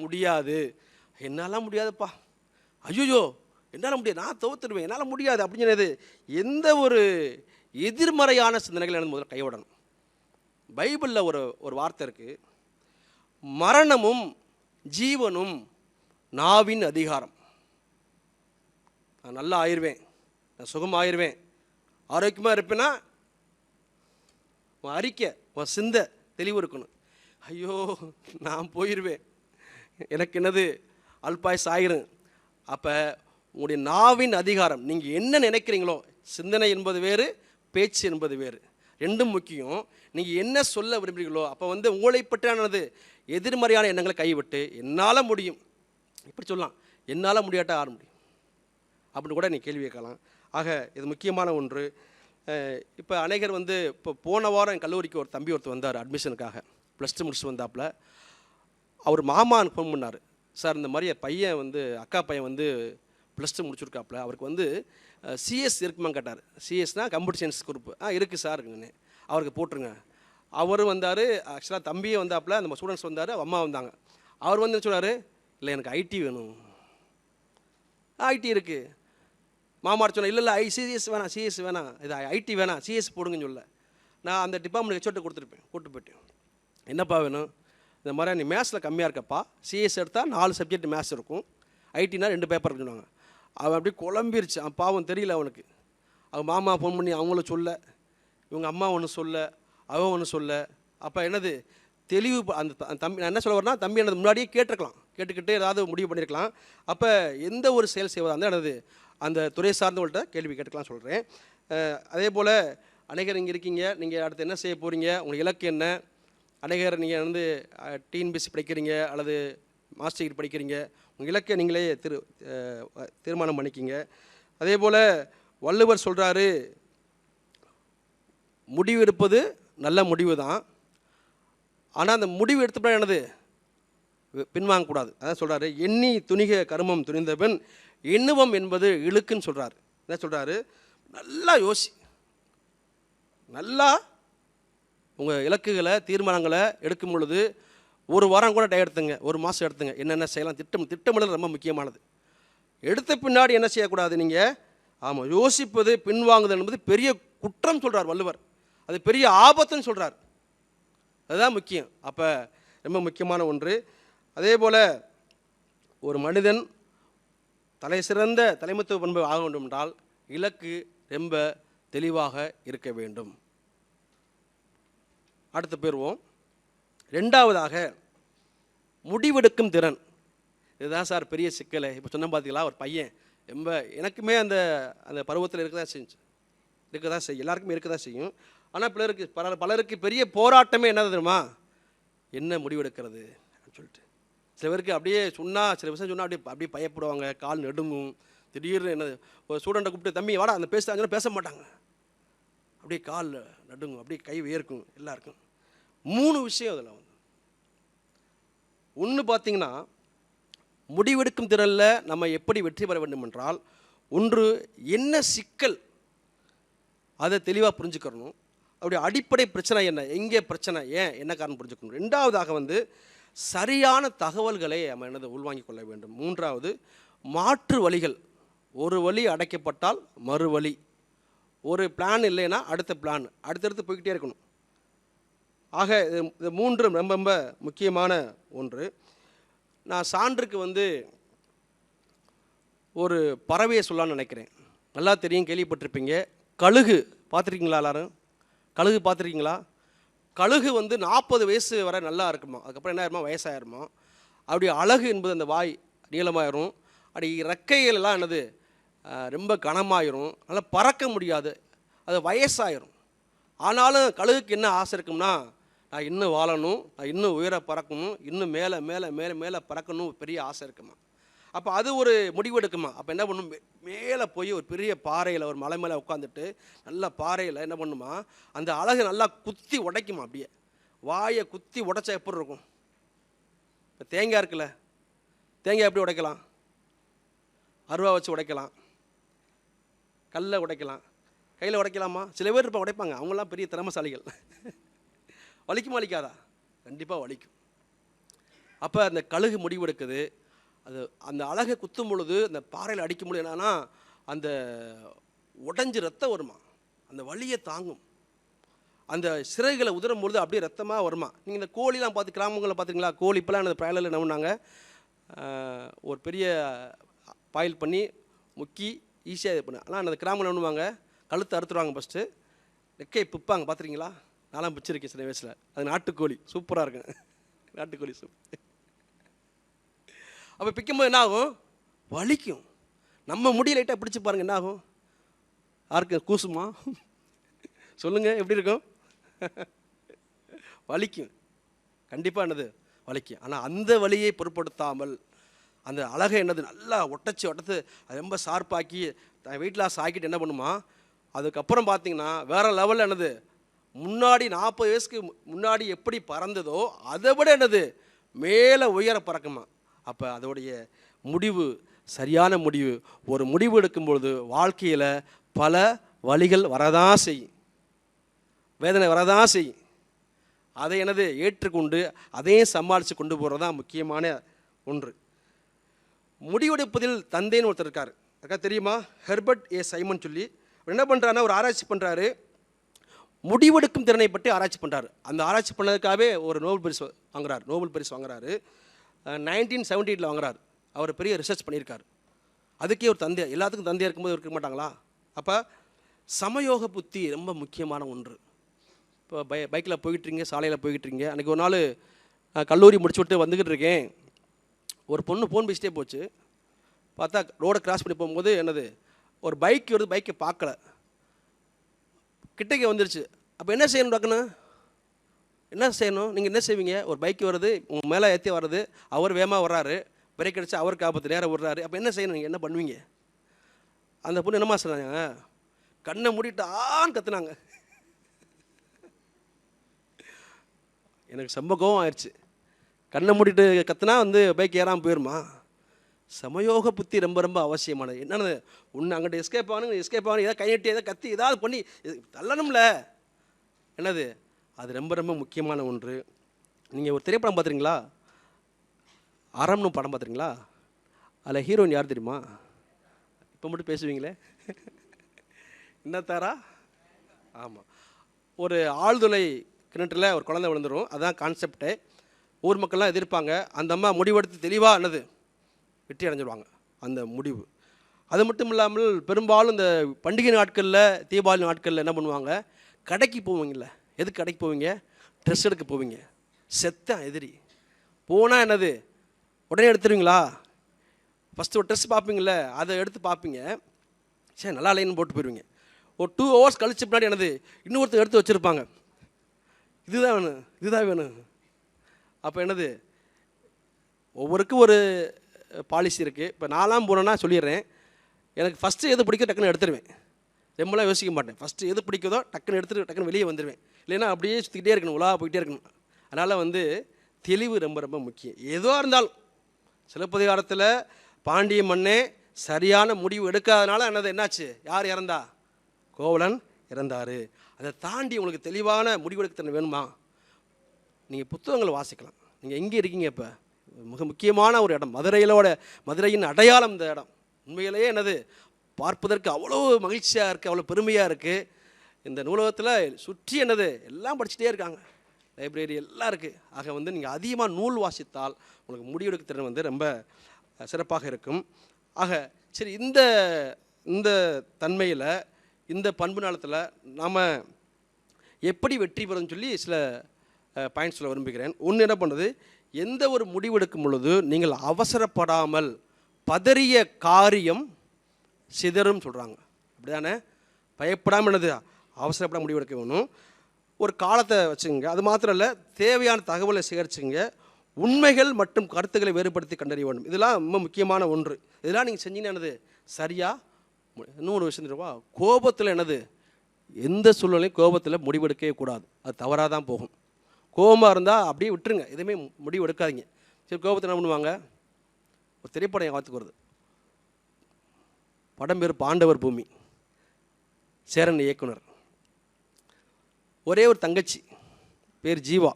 முடியாதுப்பா, ஐயோ என்னால் முடியாது, நான் தோத்துடுவேன், என்னால் முடியாது அப்படிங்கிறது எந்த ஒரு எதிர்மறையான சிந்தனைகள் எனக்கு முதல்ல கைவிடணும். பைபிளில் ஒரு வார்த்தை இருக்குது, மரணமும் ஜீவனும் நாவின் அதிகாரம். நான் நல்லா ஆயிடுவேன், நான் சுகமாகிடுவேன், ஆரோக்கியமாக இருப்பேன்னா உன் அறிக்கை, உன் சிந்தை தெளிவு இருக்கணும். ஐயோ நான் போயிடுவேன், எனக்கு என்னது அல்பாய்ஸ் ஆயிரும். அப்போ உங்களுடைய நாவின் அதிகாரம், நீங்கள் என்ன நினைக்கிறீங்களோ, சிந்தனை என்பது வேறு, பேச்சு என்பது வேறு, ரெண்டும் முக்கியம். நீங்கள் என்ன சொல்ல விரும்புகிறீங்களோ, அப்போ வந்து உங்களை பற்றியானது எதிர்மறையான எண்ணங்களை கைவிட்டு என்னால் முடியும், இப்படி சொல்லலாம், என்னால் முடியாட்டா ஆர முடியும் அப்படின்னு கூட நீ கேள்வி கேட்கலாம். ஆக இது முக்கியமான ஒன்று. இப்போ அநேகர் வந்து இப்போ போன வாரம் என் கல்லூரிக்கு ஒரு தம்பி ஒருத்தர் வந்தார் அட்மிஷனுக்காக, +2 முடிச்சுட்டு வந்தாப்புல. அவர் மாமான்னு ஃபோன் பண்ணார், சார் இந்த மாதிரி பையன் வந்து அக்கா பையன் வந்து +2 முடிச்சுருக்காப்புல, அவருக்கு வந்து சிஎஸ் இருக்குமா கேட்டார். சிஎஸ்னால் கம்ப்யூட்டர் சயின்ஸ் குரூப். இருக்குது சார் இருக்குங்கண்ணே, அவருக்கு போட்டுருங்க. அவரும் வந்தார், ஆக்சுவலாக தம்பியே வந்தாப்புல, அந்த ஸ்டூடெண்ட்ஸ் வந்தார், அம்மா வந்தாங்க. அவர் வந்து சொன்னார், இல்லை எனக்கு ஐடி வேணும். ஐடி இருக்குது. மாமார் சொன்னேன், இல்லை சிஎஸ் வேணாம், சிஎஸ் வேணாம், இது ஐடி வேணாம், சிஎஸ் போடுங்கன்னு சொல்ல. நான் அந்த டிபார்ட்மெண்ட் ஹெச்ஓட்ட கூப்பிட்டு போயிட்டேன். என்னப்பா வேணும், இந்த மாதிரி நீ மேத்ஸில் கம்மியாக இருக்கப்பா, சிஎஸ் எடுத்தால் 4 சப்ஜெக்ட் மேத்ஸ் இருக்கும், ஐடினா 2 பேப்பர் இருக்குன்னு. அவன் அப்படி குழம்பிருச்சு, அவன் பாவம் தெரியல அவனுக்கு. அவன் மாமா ஃபோன் பண்ணி அவங்கள சொல்ல, இவங்க அம்மா ஒன்று சொல்ல, அவன் ஒன்று சொல்ல. அப்போ என்னது, தெளிவு தம்பி நான் என்ன சொல்ல வரேன்னா, தம்பி எனது முன்னாடியே கேட்டிருக்கலாம், கேட்டுக்கிட்டு ஏதாவது முடிவு பண்ணியிருக்கலாம். அப்போ எந்த ஒரு செயல் செய்வதாக இருந்தால் எனது அந்த துறை சார்ந்தவங்கள்ட்ட கேள்வி கேட்டுக்கலாம் சொல்கிறேன். அதே போல் அநேகர் இங்கே இருக்கீங்க, நீங்கள் அடுத்து என்ன செய்ய போகிறீங்க, உங்கள் இலக்கு என்ன? அநேகர் நீங்கள் வந்து டிஎன்பிஎஸ்சி படிக்கிறீங்க அல்லது மாஸ்டர் டிகிரி படிக்கிறீங்க, உங்கள் இலக்கை நீங்களே தீர்மானம் பண்ணிக்கிங்க. அதே போல் வள்ளுவர் சொல்கிறாரு, முடிவு எடுப்பது நல்ல முடிவு தான், ஆனால் அந்த முடிவு எடுத்தப்பட என்னது பின்வாங்கக்கூடாது. அதான் சொல்கிறாரு, எண்ணி துணிக கருமம் துணிந்தவன் எண்ணுவம் என்பது இழுக்குன்னு சொல்கிறாரு. என்ன சொல்கிறாரு, நல்லா யோசி, நல்லா உங்கள் இலக்குகளை தீர்மானங்களை எடுக்கும் பொழுது ஒரு வாரம் கூட டை எடுத்துங்க, ஒரு மாதம் எடுத்துங்க, என்னென்ன செய்யலாம் திட்டமிடல் ரொம்ப முக்கியமானது. எடுத்த பின்னாடி என்ன செய்யக்கூடாது, நீங்கள் ஆமாம் யோசிப்பது பின்வாங்குதல் என்பது பெரிய குற்றம் சொல்கிறார் வள்ளுவர், அது பெரிய ஆபத்துன்னு சொல்கிறார். அதுதான் முக்கியம். அப்போ ரொம்ப முக்கியமான ஒன்று. அதே போல் ஒரு மனிதன் தலை சிறந்த தலைமைத்துவ பண்பு ஆக வேண்டும் என்றால் இலக்கு ரொம்ப தெளிவாக இருக்க வேண்டும். அடுத்து போயிடுவோம். ரெண்டாவதாக முடிவெடுக்கும் திறன். இதுதான் சார் பெரிய சிக்கலை. இப்போ சொன்ன பார்த்தீங்களா, ஒரு பையன் ரொம்ப எனக்குமே அந்த அந்த பருவத்தில் இருக்க தான் செய்யும், எல்லாருக்குமே இருக்க தான் செய்யும். ஆனால் பலருக்கு பெரிய போராட்டமே என்ன தெரியுமா, என்ன முடிவெடுக்கிறது அப்படின்னு சொல்லிட்டு. சில பேருக்கு அப்படியே சொன்னால், சில விஷயம் சொன்னால் அப்படியே பயப்படுவாங்க, கால் நடுங்கும். திடீர்னு என்ன ஒரு ஸ்டூடெண்ட்டை கூப்பிட்டு தம்பி வாடா அந்த பேசுகிறாங்கன்னு பேச மாட்டாங்க, அப்படியே கால் நடுங்கும், அப்படியே கை வேர்க்கும் எல்லாருக்கும். 3 விஷயம் அதில் வந்து. ஒன்று பார்த்தீங்கன்னா, முடிவெடுக்கும் திறனில் நம்ம எப்படி வெற்றி பெற வேண்டும் என்றால், ஒன்று என்ன சிக்கல் அதை தெளிவாக புரிஞ்சுக்கிறணும், அப்படி அடிப்படை பிரச்சனை என்ன, எங்கே பிரச்சனை, ஏன் என்ன காரணம் புரிஞ்சுக்கணும். ரெண்டாவதாக வந்து சரியான தகவல்களை நம்ம என்னது உள்வாங்கிக் கொள்ள வேண்டும். மூன்றாவது மாற்று வழிகள். ஒரு வழி அடைக்கப்பட்டால் மறு வழி, ஒரு பிளான் இல்லைன்னா அடுத்த பிளான், அடுத்தடுத்து போய்கிட்டே இருக்கணும். ஆக இது 3 ரொம்ப ரொம்ப முக்கியமான ஒன்று. நான் சான்றுக்கு வந்து ஒரு பறவையை சொல்லலான்னு நினைக்கிறேன். நல்லா தெரியும், கேள்விப்பட்டிருப்பீங்க. கழுகு பார்த்துருக்கீங்களா எல்லாரும்? கழுகு பார்த்துருக்கீங்களா? கழுகு வந்து 40 வயசு வரை நல்லா இருக்குமா, அதுக்கப்புறம் என்ன ஆயிருமா, வயசாயிருமா. அப்படி அழகு என்பது அந்த வாய் நீளமாயிரும், அப்படி ரெக்கைகள் எல்லாம் என்னது ரொம்ப கனமாயிரும், அதனால் பறக்க முடியாது, அது வயசாயிரும். ஆனாலும் கழுகுக்கு என்ன ஆசை இருக்கும்னா, நான் இன்னும் வாழணும், நான் இன்னும் உயர பறக்கணும், இன்னும் மேலே மேலே மேலே மேலே பறக்கணும், பெரிய ஆசை இருக்குமா. அப்போ அது ஒரு முடிவு எடுக்குமா. அப்போ என்ன பண்ணும், மேலே போய் ஒரு பெரிய பாறையில் ஒரு மலை மேலே உட்காந்துட்டு நல்ல பாறையில் என்ன பண்ணுமா, அந்த அழகு நல்லா குத்தி உடைக்குமா. அப்படியே வாயை குத்தி உடைச்சா எப்படி இருக்கும். இப்போ தேங்காய் இருக்குல்ல, தேங்காய் எப்படி உடைக்கலாம், அருவா வச்சு உடைக்கலாம், கல்லை உடைக்கலாம், கையில் உடைக்கலாமா. சில பேர் இப்போ உடைப்பாங்க, அவங்களாம் பெரிய திறமசாலிகள். வலிக்குமா வலிக்காதா? கண்டிப்பாக வலிக்கும். அப்போ அந்த கழுகு முடிவெடுக்குது, அது அந்த அழகை குத்தும் பொழுது அந்த பாறையில் அடிக்கும் பொழுது என்னன்னா, அந்த உடஞ்சி ரத்தம் வருமா, அந்த வலியை தாங்கும். அந்த சிறகுகளை உதிரும் பொழுது அப்படியே ரத்தமாக வருமா. நீங்கள் இந்த கோழிலாம் பார்த்து கிராமங்களில் பார்த்துருங்களா, கோழி இப்போலாம் அந்த பிரயலில் என்ன பண்ணாங்க, ஒரு பெரிய பாயில் பண்ணி முக்கி ஈஸியாக இது பண்ண. ஆனால் அந்த கிராமங்கள் என்ன பண்ணுவாங்க, கழுத்தை அறுத்துருவாங்க, ஃபஸ்ட்டு ரெக்கையை பிப்பாங்க. பார்த்துருக்கீங்களா? நான்லாம் பிடிச்சிருக்கேன் சில வயசில். அது நாட்டுக்கோழி சூப்பராக இருக்கும், நாட்டுக்கோழி சூப்பர். அப்போ பிக்கும்போது என்ன ஆகும், வலிக்கும். நம்ம முடி லைட்டாக பிடிச்சி பாருங்கள், என்ன ஆகும், யாருக்கு கூசுமா சொல்லுங்கள், எப்படி இருக்கும், வலிக்கும் கண்டிப்பாக. என்னது வலிக்கும். ஆனால் அந்த வலியை பொருட்படுத்தாமல் அந்த அழகை என்னது நல்லா ஒட்டச்சு அது ரொம்ப ஷார்ப்பாக்கி வெயிட் லாஸ் ஆக்கிட்டு என்ன பண்ணுமா, அதுக்கப்புறம் பார்த்தீங்கன்னா வேறு லெவலில் என்னது முன்னாடி 40 வயசுக்கு முன்னாடி எப்படி பறந்ததோ அதை விட என்னது மேலே உயர பறக்குமா. அப்போ அதோடைய முடிவு சரியான முடிவு. ஒரு முடிவு எடுக்கும் பொழுது வாழ்க்கையில் பல வழிகள் வரதான் செய்யும், வேதனை வரதான் செய்யும். அதை என்னது ஏற்றுக்கொண்டு அதையும் சமாளித்து கொண்டு போகிறது தான் முக்கியமான ஒன்று. முடிவெடுப்பதில் தந்தைன்னு ஒருத்தர் இருக்கார், அதுக்காக தெரியுமா, ஹெர்பர்ட் ஏ சைமன் சொல்லி. என்ன பண்ணுறாருன்னா, ஒரு ஆராய்ச்சி பண்ணுறாரு, முடிவெடுக்கும் திறனை பற்றி ஆராய்ச்சி பண்ணுறாரு. அந்த ஆராய்ச்சி பண்ணதுக்காகவே ஒரு நோபல் பரிசு வாங்குறாரு. 1978 வாங்குறாரு. அவர் பெரிய ரிசர்ச் பண்ணியிருக்காரு. அதுக்கே ஒரு தந்தை, எல்லாத்துக்கும் தந்தையாக இருக்கும்போது இருக்க மாட்டாங்களா. அப்போ சமயோக புத்தி ரொம்ப முக்கியமான ஒன்று. இப்போ பைக்கில் போய்கிட்டுருங்க, சாலையில் போய்கிட்டுருங்க. அன்றைக்கி ஒரு நாள் கல்லூரி முடிச்சு விட்டு வந்துக்கிட்டு இருக்கேன். ஒரு பொண்ணு ஃபோன் பேசிட்டே போச்சு. பார்த்தா ரோடை கிராஸ் பண்ணி போகும்போது என்னது ஒரு பைக் வருது, பைக்கை பார்க்கல, கிட்டக்கே வந்துருச்சு. அப்போ என்ன செய்யணும் டக்குன்னு? என்ன செய்யணும்? நீங்கள் என்ன செய்வீங்க? ஒரு பைக் வருது, உங்கள் மேலே ஏற்றி வர்றது, அவர் வேகமாக வர்றாரு, பிரேக் அடிச்சு அவருக்கு ஆபத்து, நேரம் விடுறாரு. அப்போ என்ன செய்யணும்? நீங்கள் என்ன பண்ணுவீங்க? அந்த பொண்ணு என்னமா சொன்னாங்க? கண்ணை மூடிட்டு ஆன்னு கத்துனாங்க. எனக்கு செம்ம கோவம் ஆயிடுச்சு. கண்ணை மூடிட்டு கத்துனா பைக் ஏறாமல் போயிடுமா? சமயோக புத்தி ரொம்ப ரொம்ப அவசியமானது. என்னென்னு ஒன்று அங்கிட்ட எஸ்கேப் ஆகணும், ஏதாவது கை நீட்டி ஏதாவது கத்தி ஏதாவது பண்ணி தள்ளணும்ல. என்னது அது ரொம்ப ரொம்ப முக்கியமான ஒன்று. நீங்கள் ஒரு திரைப்படம் பார்த்துறீங்களா? அறம்னு படம் பார்த்துறீங்களா? அதில் ஹீரோயின் யார் தெரியுமா? இப்போ மட்டும் பேசுவீங்களே என்ன தாரா? ஆமாம். ஒரு ஆழ்துளை கிணற்றில் ஒரு குழந்தை விழுந்துடும். அதுதான் கான்செப்டே. ஊர் மக்கள்லாம் எதிர்ப்பாங்க. அந்த அம்மா முடிவெடுத்து தெளிவாக என்னது வெற்றி அடைஞ்சிடுவாங்க அந்த முடிவு. அது மட்டும் இல்லாமல் பெரும்பாலும் இந்த பண்டிகை நாட்களில், தீபாவளி நாட்களில் என்ன பண்ணுவாங்க? கடைக்கு போவீங்கள்ல. எதுக்கு கடைக்கு போவீங்க? ட்ரெஸ் எடுக்க போவீங்க. செத்தான் எதிரி. போனால் என்னது உடனே எடுத்துருவீங்களா? ஃபஸ்ட்டு ஒரு ட்ரெஸ் பார்ப்பீங்கள, அதை எடுத்து பார்ப்பீங்க, சரி நல்லா இல்லைன்னு போட்டு போயிடுவீங்க. ஒரு 2 hours கழிச்சு பின்னாடி என்னது இன்னொருத்தர் எடுத்து வச்சுருப்பாங்க, இதுதான் வேணும், இதுதான் வேணும். அப்போ என்னது ஒவ்வொருக்கும் ஒரு பாலிசி இருக்குது. இப்போ நான்லாம் போனேன்னா சொல்லிடுறேன், எனக்கு ஃபஸ்ட்டு எது பிடிக்கும் டக்குன்னு எடுத்துருவேன். ரொம்பலாம் யோசிக்க மாட்டேன். ஃபஸ்ட்டு எது பிடிக்குதோ டக்குன்னு எடுத்துட்டு டக்குன்னு வெளியே வந்துடுவேன். இல்லைன்னா அப்படியே சுற்றிக்கிட்டே இருக்கணும், உலா போய்கிட்டே இருக்கணும். அதனால் தெளிவு ரொம்ப ரொம்ப முக்கியம். எதுவாக இருந்தாலும் சிலப்பதிகாரத்தில் பாண்டிய மன்னே சரியான முடிவு எடுக்காதனால என்னாச்சு? யார் இறந்தா? கோவலன் இறந்தார். அதை தாண்டி உங்களுக்கு தெளிவான முடிவு எடுக்க வேணுமா? நீங்கள் புத்தகங்களை வாசிக்கலாம். நீங்கள் எங்கே இருக்கீங்க? இப்போ மிக முக்கியமான ஒரு இடம், மதுரையின் அடையாளம் இந்த இடம். உண்மையிலேயே பார்ப்பதற்கு அவ்வளோ மகிழ்ச்சியாக இருக்குது, அவ்வளோ பெருமையாக இருக்குது. இந்த நூலகத்தில் சுற்றி எல்லாம் படிச்சுட்டே இருக்காங்க, லைப்ரரி எல்லாம் இருக்குது. ஆக நீங்கள் அதிகமாக நூல் வாசித்தால் உங்களுக்கு முடிவெடுக்க திறன் ரொம்ப சிறப்பாக இருக்கும். ஆக சரி, இந்த தன்மையில், இந்த பண்பு நலத்தில் நாம் எப்படி வெற்றி பெறும்னு சொல்லி சில பாயிண்ட்ஸ் சொல்ல விரும்புகிறேன். ஒன்று என்ன பண்ணுறது, எந்த ஒரு முடிவெடுக்கும் பொழுது நீங்கள் அவசரப்படாமல், பதறிய காரியம் சிதறும் சொல்கிறாங்க. அப்படி தானே? பயப்படாமல் அவசரப்பட முடிவெடுக்க வேணும். ஒரு காலத்தை வச்சுங்க. அது மாத்திரம் இல்லை, தேவையான தகவலை சேகரிச்சுங்க. உண்மைகள் மற்றும் கருத்துக்களை வேறுபடுத்தி கண்டறிய வேண்டும். இதெல்லாம் ரொம்ப முக்கியமான ஒன்று. இதெல்லாம் நீங்கள் செஞ்சீங்கன்னா சரியா? இன்னொரு விஷயம் தெரியுமா? கோபத்தில் எந்த சூழ்நிலையும் கோபத்தில் முடிவெடுக்கவே கூடாது. அது தவறாக தான் போகும். கோபமாக இருந்தால் அப்படியே விட்டுருங்க, எதுவுமே முடிவு எடுக்காதீங்க. சரி, கோபத்தில் என்ன பண்ணுவாங்க? ஒரு திரைப்படம் காத்துக்கு வருது. படம் பேர் பாண்டவர் பூமி. சேரன் இயக்குனர். ஒரே ஒரு தங்கச்சி, பேர் ஜீவா.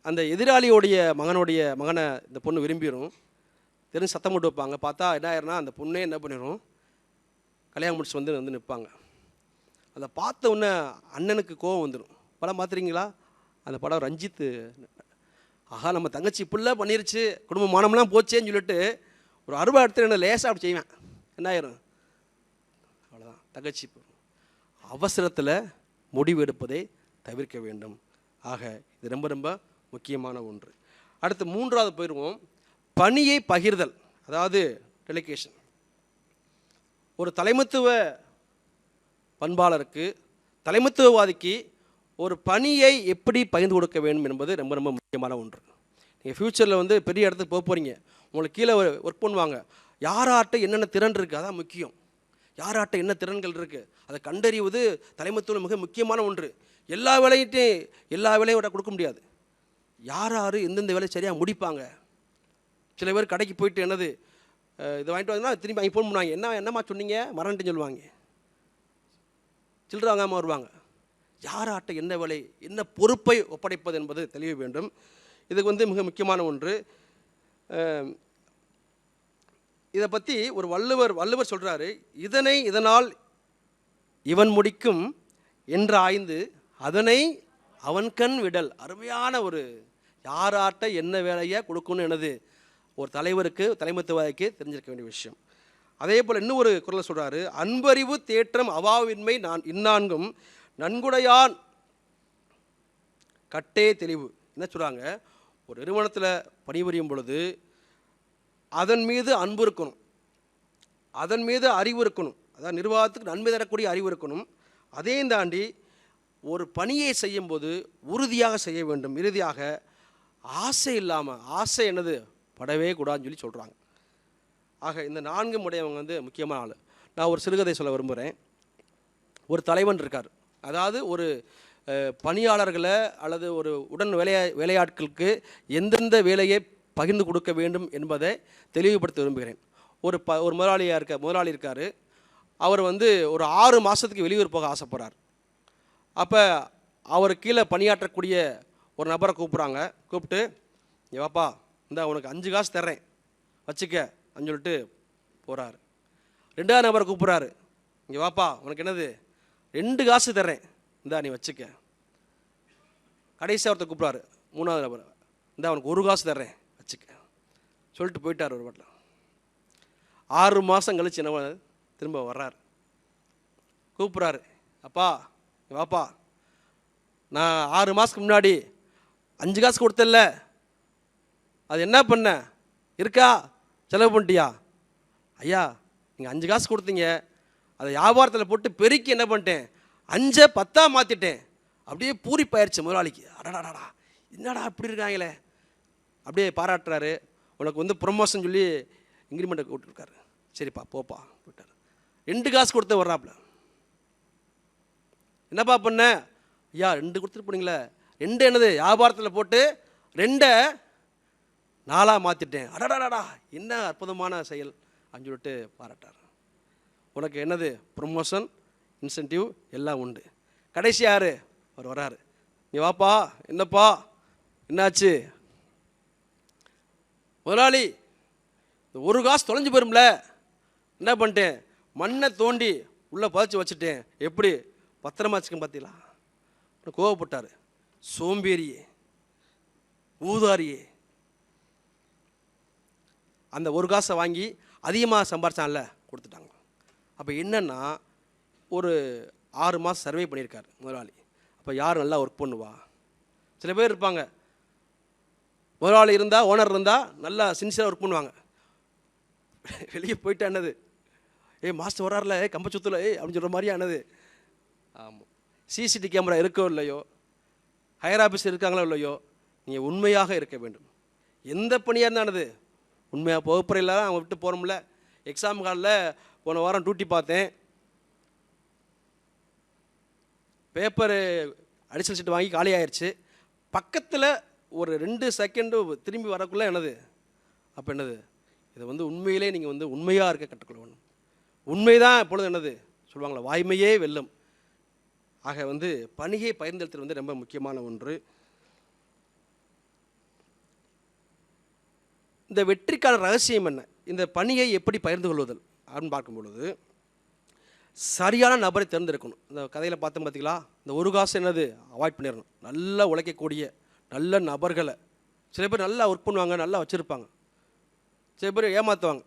அந்த எதிராளியோடைய மகனை இந்த பொண்ணு விரும்பிடும். தெரிஞ்சு சத்தம் போட்டு வைப்பாங்க. பார்த்தா என்ன ஆயிருன்னா, அந்த பொண்ணே என்ன பண்ணிடும், கல்யாணம் முடிச்சு நிற்பாங்க. அதை பார்த்த உடனே அண்ணனுக்கு கோபம் வந்துடும். படம் பார்த்துறீங்களா? அந்த படம் ரஞ்சித்து. ஆஹா, நம்ம தங்கச்சி இப்படிலாம் பண்ணிருச்சு, குடும்ப மானம்லாம் போச்சேன்னு சொல்லிட்டு ஒரு 60 இடத்துல என்ன லேசாக அப்படி செய்வேன். என்ன ஆயிரும்? அவ்வளோதான். தங்கச்சி அவசரத்தில் முடிவு எடுப்பதை தவிர்க்க வேண்டும். ஆக இது ரொம்ப ரொம்ப முக்கியமான ஒன்று. அடுத்து 3வது போயிடுவோம். பணியை பகிர்தல், அதாவது டெலிகேஷன். ஒரு தலைமைத்துவ பண்பாளருக்கு, தலைமைத்துவவாதிக்கு ஒரு பணியை எப்படி பகிர்ந்து கொடுக்க வேண்டும் என்பது ரொம்ப ரொம்ப முக்கியமான ஒன்று. நீங்கள் ஃப்யூச்சரில் பெரிய இடத்துக்கு போக போகிறீங்க, உங்களுக்கு கீழே ஒர்க் பண்ணுவாங்க. யாராட்ட என்னென்ன திறன் இருக்குது, அதான் முக்கியம். யாராட்ட என்ன திறன்கள் இருக்குது அதை கண்டறிவது தலைமைத்துவம் மிக முக்கியமான ஒன்று. எல்லா வேலையும் கொடுக்க முடியாது. யார் எந்தெந்த வேலையை சரியாக முடிப்பாங்க. சில பேர் கடைக்கு போயிட்டு இதை வாங்கிட்டு வந்தீங்கன்னா திரும்பி அங்கே ஃபோன் பண்ணுவாங்க, என்னம்மா சொன்னீங்க மறந்துட்டு சொல்லுவாங்க. சில்லறை வாங்காமல் வருவாங்க. யாராட்ட என்ன வேலை, என்ன பொறுப்பை ஒப்படைப்பது என்பது தெளிவு வேண்டும். இதுக்கு மிக முக்கியமான ஒன்று. இதை பற்றி ஒரு வள்ளுவர் சொல்கிறாரு, இதனால் இவன் முடிக்கும் என்று ஆய்ந்து அதனை அவன் கண் விடல். அருமையான ஒரு, யாராட்ட என்ன வேலையை கொடுக்கணும்னு ஒரு தலைவருக்கு, தலைமைத்துவக்கு தெரிஞ்சிருக்க வேண்டிய விஷயம். அதே போல் இன்னும் ஒரு குறளை சொல்கிறாரு, அன்பறிவு தேற்றம் அவாவின்மை நான் இந்நான்கும் நன்குடையான் கட்டே தெளிவு. என்ன சொல்கிறாங்க, ஒரு நிறுவனத்தில் பணிபுரியும் பொழுது அதன் மீது அன்பு இருக்கணும், அதன் மீது அறிவு இருக்கணும், அதாவது நிர்வாகத்துக்கு நன்மை தரக்கூடிய அறிவு இருக்கணும். அதையும் தாண்டி ஒரு பணியை செய்யும்போது உறுதியாக செய்ய வேண்டும். இறுதியாக ஆசை இல்லாமல், ஆசை என்னது படவே கூடாதுன்னு சொல்லி சொல்கிறாங்க. ஆக இந்த 4 உடையவங்க வந்து முக்கியமான ஆள். நான் ஒரு சிறுகதை சொல்ல விரும்புகிறேன். ஒரு தலைவன் இருக்கார். அதாவது ஒரு பணியாளர்களை அல்லது ஒரு உடன் வேலையாட்களுக்கு எந்தெந்த வேலையை பகிர்ந்து கொடுக்க வேண்டும் என்பதை தெளிவுபடுத்த விரும்புகிறேன். ஒரு முதலாளி இருக்கார். அவர் வந்து ஒரு 6 மாதத்துக்கு வெளியூர் போக ஆசைப்படுறார். அப்போ அவர் கீழே பணியாற்றக்கூடிய ஒரு நபரை கூப்பிட்டு, இங்கே வாப்பா, இந்த உனக்கு 5 காசு தர்றேன் வச்சுக்க அப்படின்னு சொல்லிட்டு போகிறாரு. 2வது நபரை கூப்பிட்றாரு, இங்கே வாப்பா, உனக்கு என்னது 2 காசு தர்றேன், இந்தா நீ வச்சுக்க. கடைசி ஒருத்தர் கூப்பிட்றாரு, 3வது நபர், இந்தா அவனுக்கு 1 காசு தர்றேன் வச்சுக்க சொல்லிட்டு போயிட்டார். ஒரு பாட்டில் 6 மாதம் கழிச்சு என்ன திரும்ப வர்றார். கூப்பிட்றாரு, அப்பா வாப்பா, நான் 6 மாதத்துக்கு முன்னாடி 5 காசு கொடுத்தல, அது என்ன பண்ண, இருக்கா, செலவு பண்ணிட்டியா? ஐயா, நீங்கள் 5 காசு கொடுத்தீங்க, அதை வியாபாரத்தில் போட்டு பெருக்கி என்ன பண்ணிட்டேன், 5 10 மாற்றிட்டேன். அப்படியே பூரிப்பாயிருச்சு முதலாளிக்கு. அடடாடா, என்னடா இப்படி இருக்காங்களே. அப்படியே பாராட்டுறாரு. உனக்கு வந்து ப்ரொமோஷன் சொல்லி இன்க்ரிமெண்ட்டை கூப்பிட்டுருக்காரு. சரிப்பா போப்பா போயிட்டார். 2 காசு கொடுத்து வர்றாப்புல. என்னப்பா பண்ண? ஐயா 2 கொடுத்துட்டு போனீங்களே, 2 என்னது வியாபாரத்தில் போட்டு 2 4 மாற்றிட்டேன். அடடாடா, என்ன அற்புதமான செயல் அப்படின்னு சொல்லிட்டு பாராட்டார். உனக்கு என்னது ப்ரொமோஷன், இன்சென்டிவ் எல்லாம் உண்டு. கடைசி யார்? அவர் வராரு. நீ வாப்பா, என்னப்பா என்னாச்சு? முதலாளி, இந்த 1 காசு தொலைஞ்சு போயிரும்ல, என்ன பண்ணிட்டேன், மண்ணை தோண்டி உள்ளே புதைச்சி வச்சுட்டேன். எப்படி பத்திரமா வச்சுக்கேன் பார்த்தீங்களா? கோவப்பட்டார். சோம்பேறியே, ஊதாரியே. அந்த 1 காசை வாங்கி அதிகமாக சம்பாரிச்சான்ல, கொடுத்துட்டாங்க. அப்போ என்னென்னா, ஒரு 6 மாதம் சர்வே பண்ணியிருக்கார் முதலாளி. அப்போ யார் நல்லா ஒர்க் பண்ணுவா? சில பேர் இருப்பாங்க, முதலாளி இருந்தால், ஓனர் இருந்தால் நல்லா சின்சியராக ஒர்க் பண்ணுவாங்க. வெளியே போயிட்டா என்னது, மாஸ்டர் வராருல, கம்பச்சுத்தில் அப்படின்னு சொல்கிற மாதிரியா என்னது. ஆமாம், சிசிடிவி கேமரா இருக்கோ இல்லையோ, ஹையர் ஆஃபீஸர் இருக்காங்களோ இல்லையோ, நீங்கள் உண்மையாக இருக்க வேண்டும். எந்த பணியாக இருந்தானது உண்மையாக வகுப்பறையில் அவங்க விட்டு போகிறோம்ல. எக்ஸாம் காலில் போன வாரம் டியூட்டி பார்த்தேன். பேப்பரு அடிஷனல் சீட் வாங்கி காலி ஆயிடுச்சு. பக்கத்தில் ஒரு 2 செகண்டு திரும்பி வரக்குள்ளே என்னது, அப்போ என்னது, இதை வந்து உண்மையிலே நீங்கள் வந்து உண்மையாக இருக்க கற்றுக்கொள்ளணும். உண்மை தான் எப்பொழுது என்னது சொல்லுவாங்களா, வாய்மையே வெல்லும். ஆக வந்து பணியை பகிர்ந்தெடுத்தல் வந்து ரொம்ப முக்கியமான ஒன்று. இந்த வெற்றிக்கான ரகசியம் என்ன, இந்த பணியை எப்படி பகிர்ந்து கொள்வதல் அப்படின்னு பார்க்கும் பொழுது சரியான நபரை தேர்ந்தெடுக்கணும். இந்த கதையில் பார்த்தோம் பார்த்தீங்களா, இந்த 1 காசு என்னது அவாய்ட் பண்ணிடணும். நல்லா உழைக்கக்கூடிய நல்ல நபர்களை. சில பேர் நல்லா ஒர்க் பண்ணுவாங்க, நல்லா வச்சுருப்பாங்க. சில பேர் ஏமாற்றுவாங்க.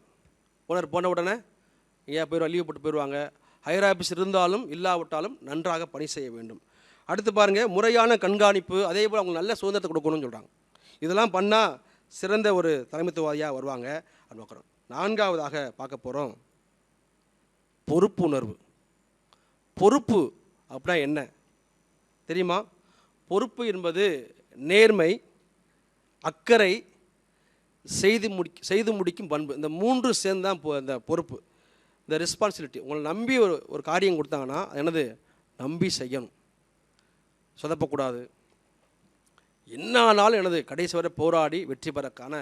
ஓனர் போன உடனே போயிடுவாங்க, லீவ் போட்டு போயிடுவாங்க. ஹையர் ஆஃபீஸ் இருந்தாலும் இல்லாவிட்டாலும் நன்றாக பணி செய்ய வேண்டும். அடுத்து பாருங்கள், முறையான கண்காணிப்பு, அதே போல் அவங்க நல்ல சுதந்திரத்தை கொடுக்கணும்னு சொல்கிறாங்க. இதெல்லாம் பண்ணால் சிறந்த ஒரு தலைமைத்துவவாதியாக வருவாங்க அப்படின்னு பார்க்குறோம். 4ஆவதாக பார்க்க போகிறோம் பொறுப்புணர்வு. பொறுப்பு அப்படின்னா என்ன தெரியுமா? பொறுப்பு என்பது நேர்மை, அக்கறை, செய்து முடிக்கும் பண்பு. இந்த 3 சேர்ந்து தான் இந்த பொறுப்பு, இந்த ரெஸ்பான்சிபிலிட்டி. உங்களை நம்பி ஒரு காரியம் கொடுத்தாங்கன்னா என்னது, நம்பி செய்யணும், சொதப்பக்கூடாது. என்ன ஆனாலும் எனது கடைசி வரை போராடி வெற்றி பெறக்கான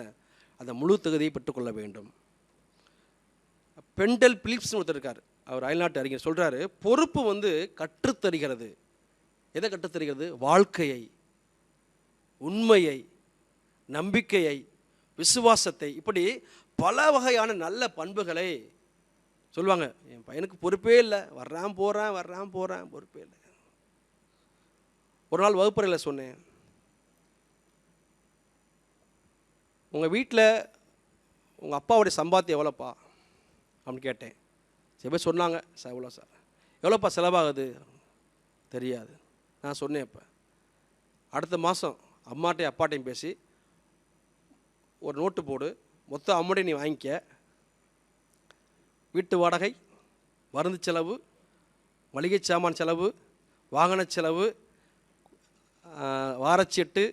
அந்த முழு தகுதியை பெற்றுக்கொள்ள வேண்டும். பெண்டல் பிலிப்ஸ்னு ஒருத்தர் இருக்கார், அவர் அயல்நாட்டு அறிஞர், சொல்கிறாரு, பொறுப்பு வந்து கற்றுத்தருகிறது. எதை கற்றுத்தருகிறது? வாழ்க்கையை, உண்மையை, நம்பிக்கையை, விசுவாசத்தை, இப்படி பல வகையான நல்ல பண்புகளை சொல்லுவாங்க. என் பையனுக்கு பொறுப்பே இல்லை, வர்றான் போகிறான் பொறுப்பே இல்லை. ஒரு நாள் வகுப்பறையில் சொன்னேன், உங்கள் வீட்டில் உங்கள் அப்பாவுடைய சம்பாத்தியம் எவ்வளோப்பா அப்படின்னு கேட்டேன். சில பேர் சொன்னாங்க, சார் எவ்வளோ சார், எவ்வளோப்பா செலவாகுது தெரியாது. நான் சொன்னேன். இப்போ அடுத்த மாதம் அம்மாட்டையும் அப்பாட்டையும் பேசி ஒரு நோட்டு போடு, மொத்தம் அம்மாட்டையும் நீ வாங்கிக்க, வீட்டு வாடகை, மருந்து செலவு, மளிகை சாமான் செலவு, வாகன செலவு, வாரச்சீட்டு,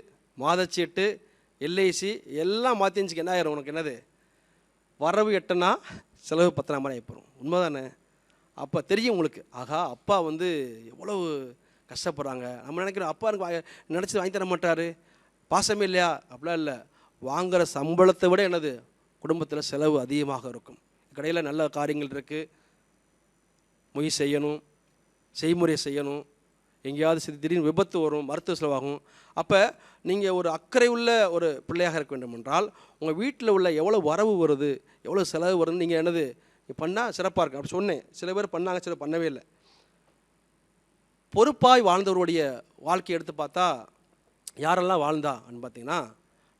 மாதச்சீட்டு, எல்ஐசி எல்லாம் மாற்றி இருந்துச்சு. என்ன ஆயிரும் உனக்கு? என்னது வரவு 8னா செலவு 10 மாதிரி ஆகிப்போம். உண்மை தானே? அப்போ தெரியும் உங்களுக்கு, ஆகா அப்பா வந்து எவ்வளவு கஷ்டப்படுறாங்க. நம்ம நினைக்கிறோம் அப்பா எனக்கு நினச்சி வாங்கி தர மாட்டார், பாசமே இல்லையா? அப்படிலாம் இல்லை. வாங்குகிற சம்பளத்தை விட என்னது குடும்பத்தில் செலவு அதிகமாக இருக்கும். கடையில் நல்ல காரியங்கள் இருக்குது, மொய் செய்யணும், செய்முறை செய்யணும், எங்கேயாவது திடீர்னு விபத்து வரும், மருத்துவ செலவாகும். அப்போ நீங்கள் ஒரு அக்கறை உள்ள ஒரு பிள்ளையாக இருக்க வேண்டும் என்றால் உங்கள் வீட்டில் உள்ள எவ்வளோ வரவு வருது, எவ்வளோ செலவு வருதுன்னு நீங்கள் என்னது பண்ணால் சிறப்பாக இருக்கும். அப்படி சொன்னேன். சில பேர் பண்ணாங்க, சில பண்ணவே இல்லை. பொறுப்பாய் வாழ்ந்தவருடைய வாழ்க்கையை எடுத்து பார்த்தா யாரெல்லாம் வாழ்ந்தான்னு பார்த்தீங்கன்னா,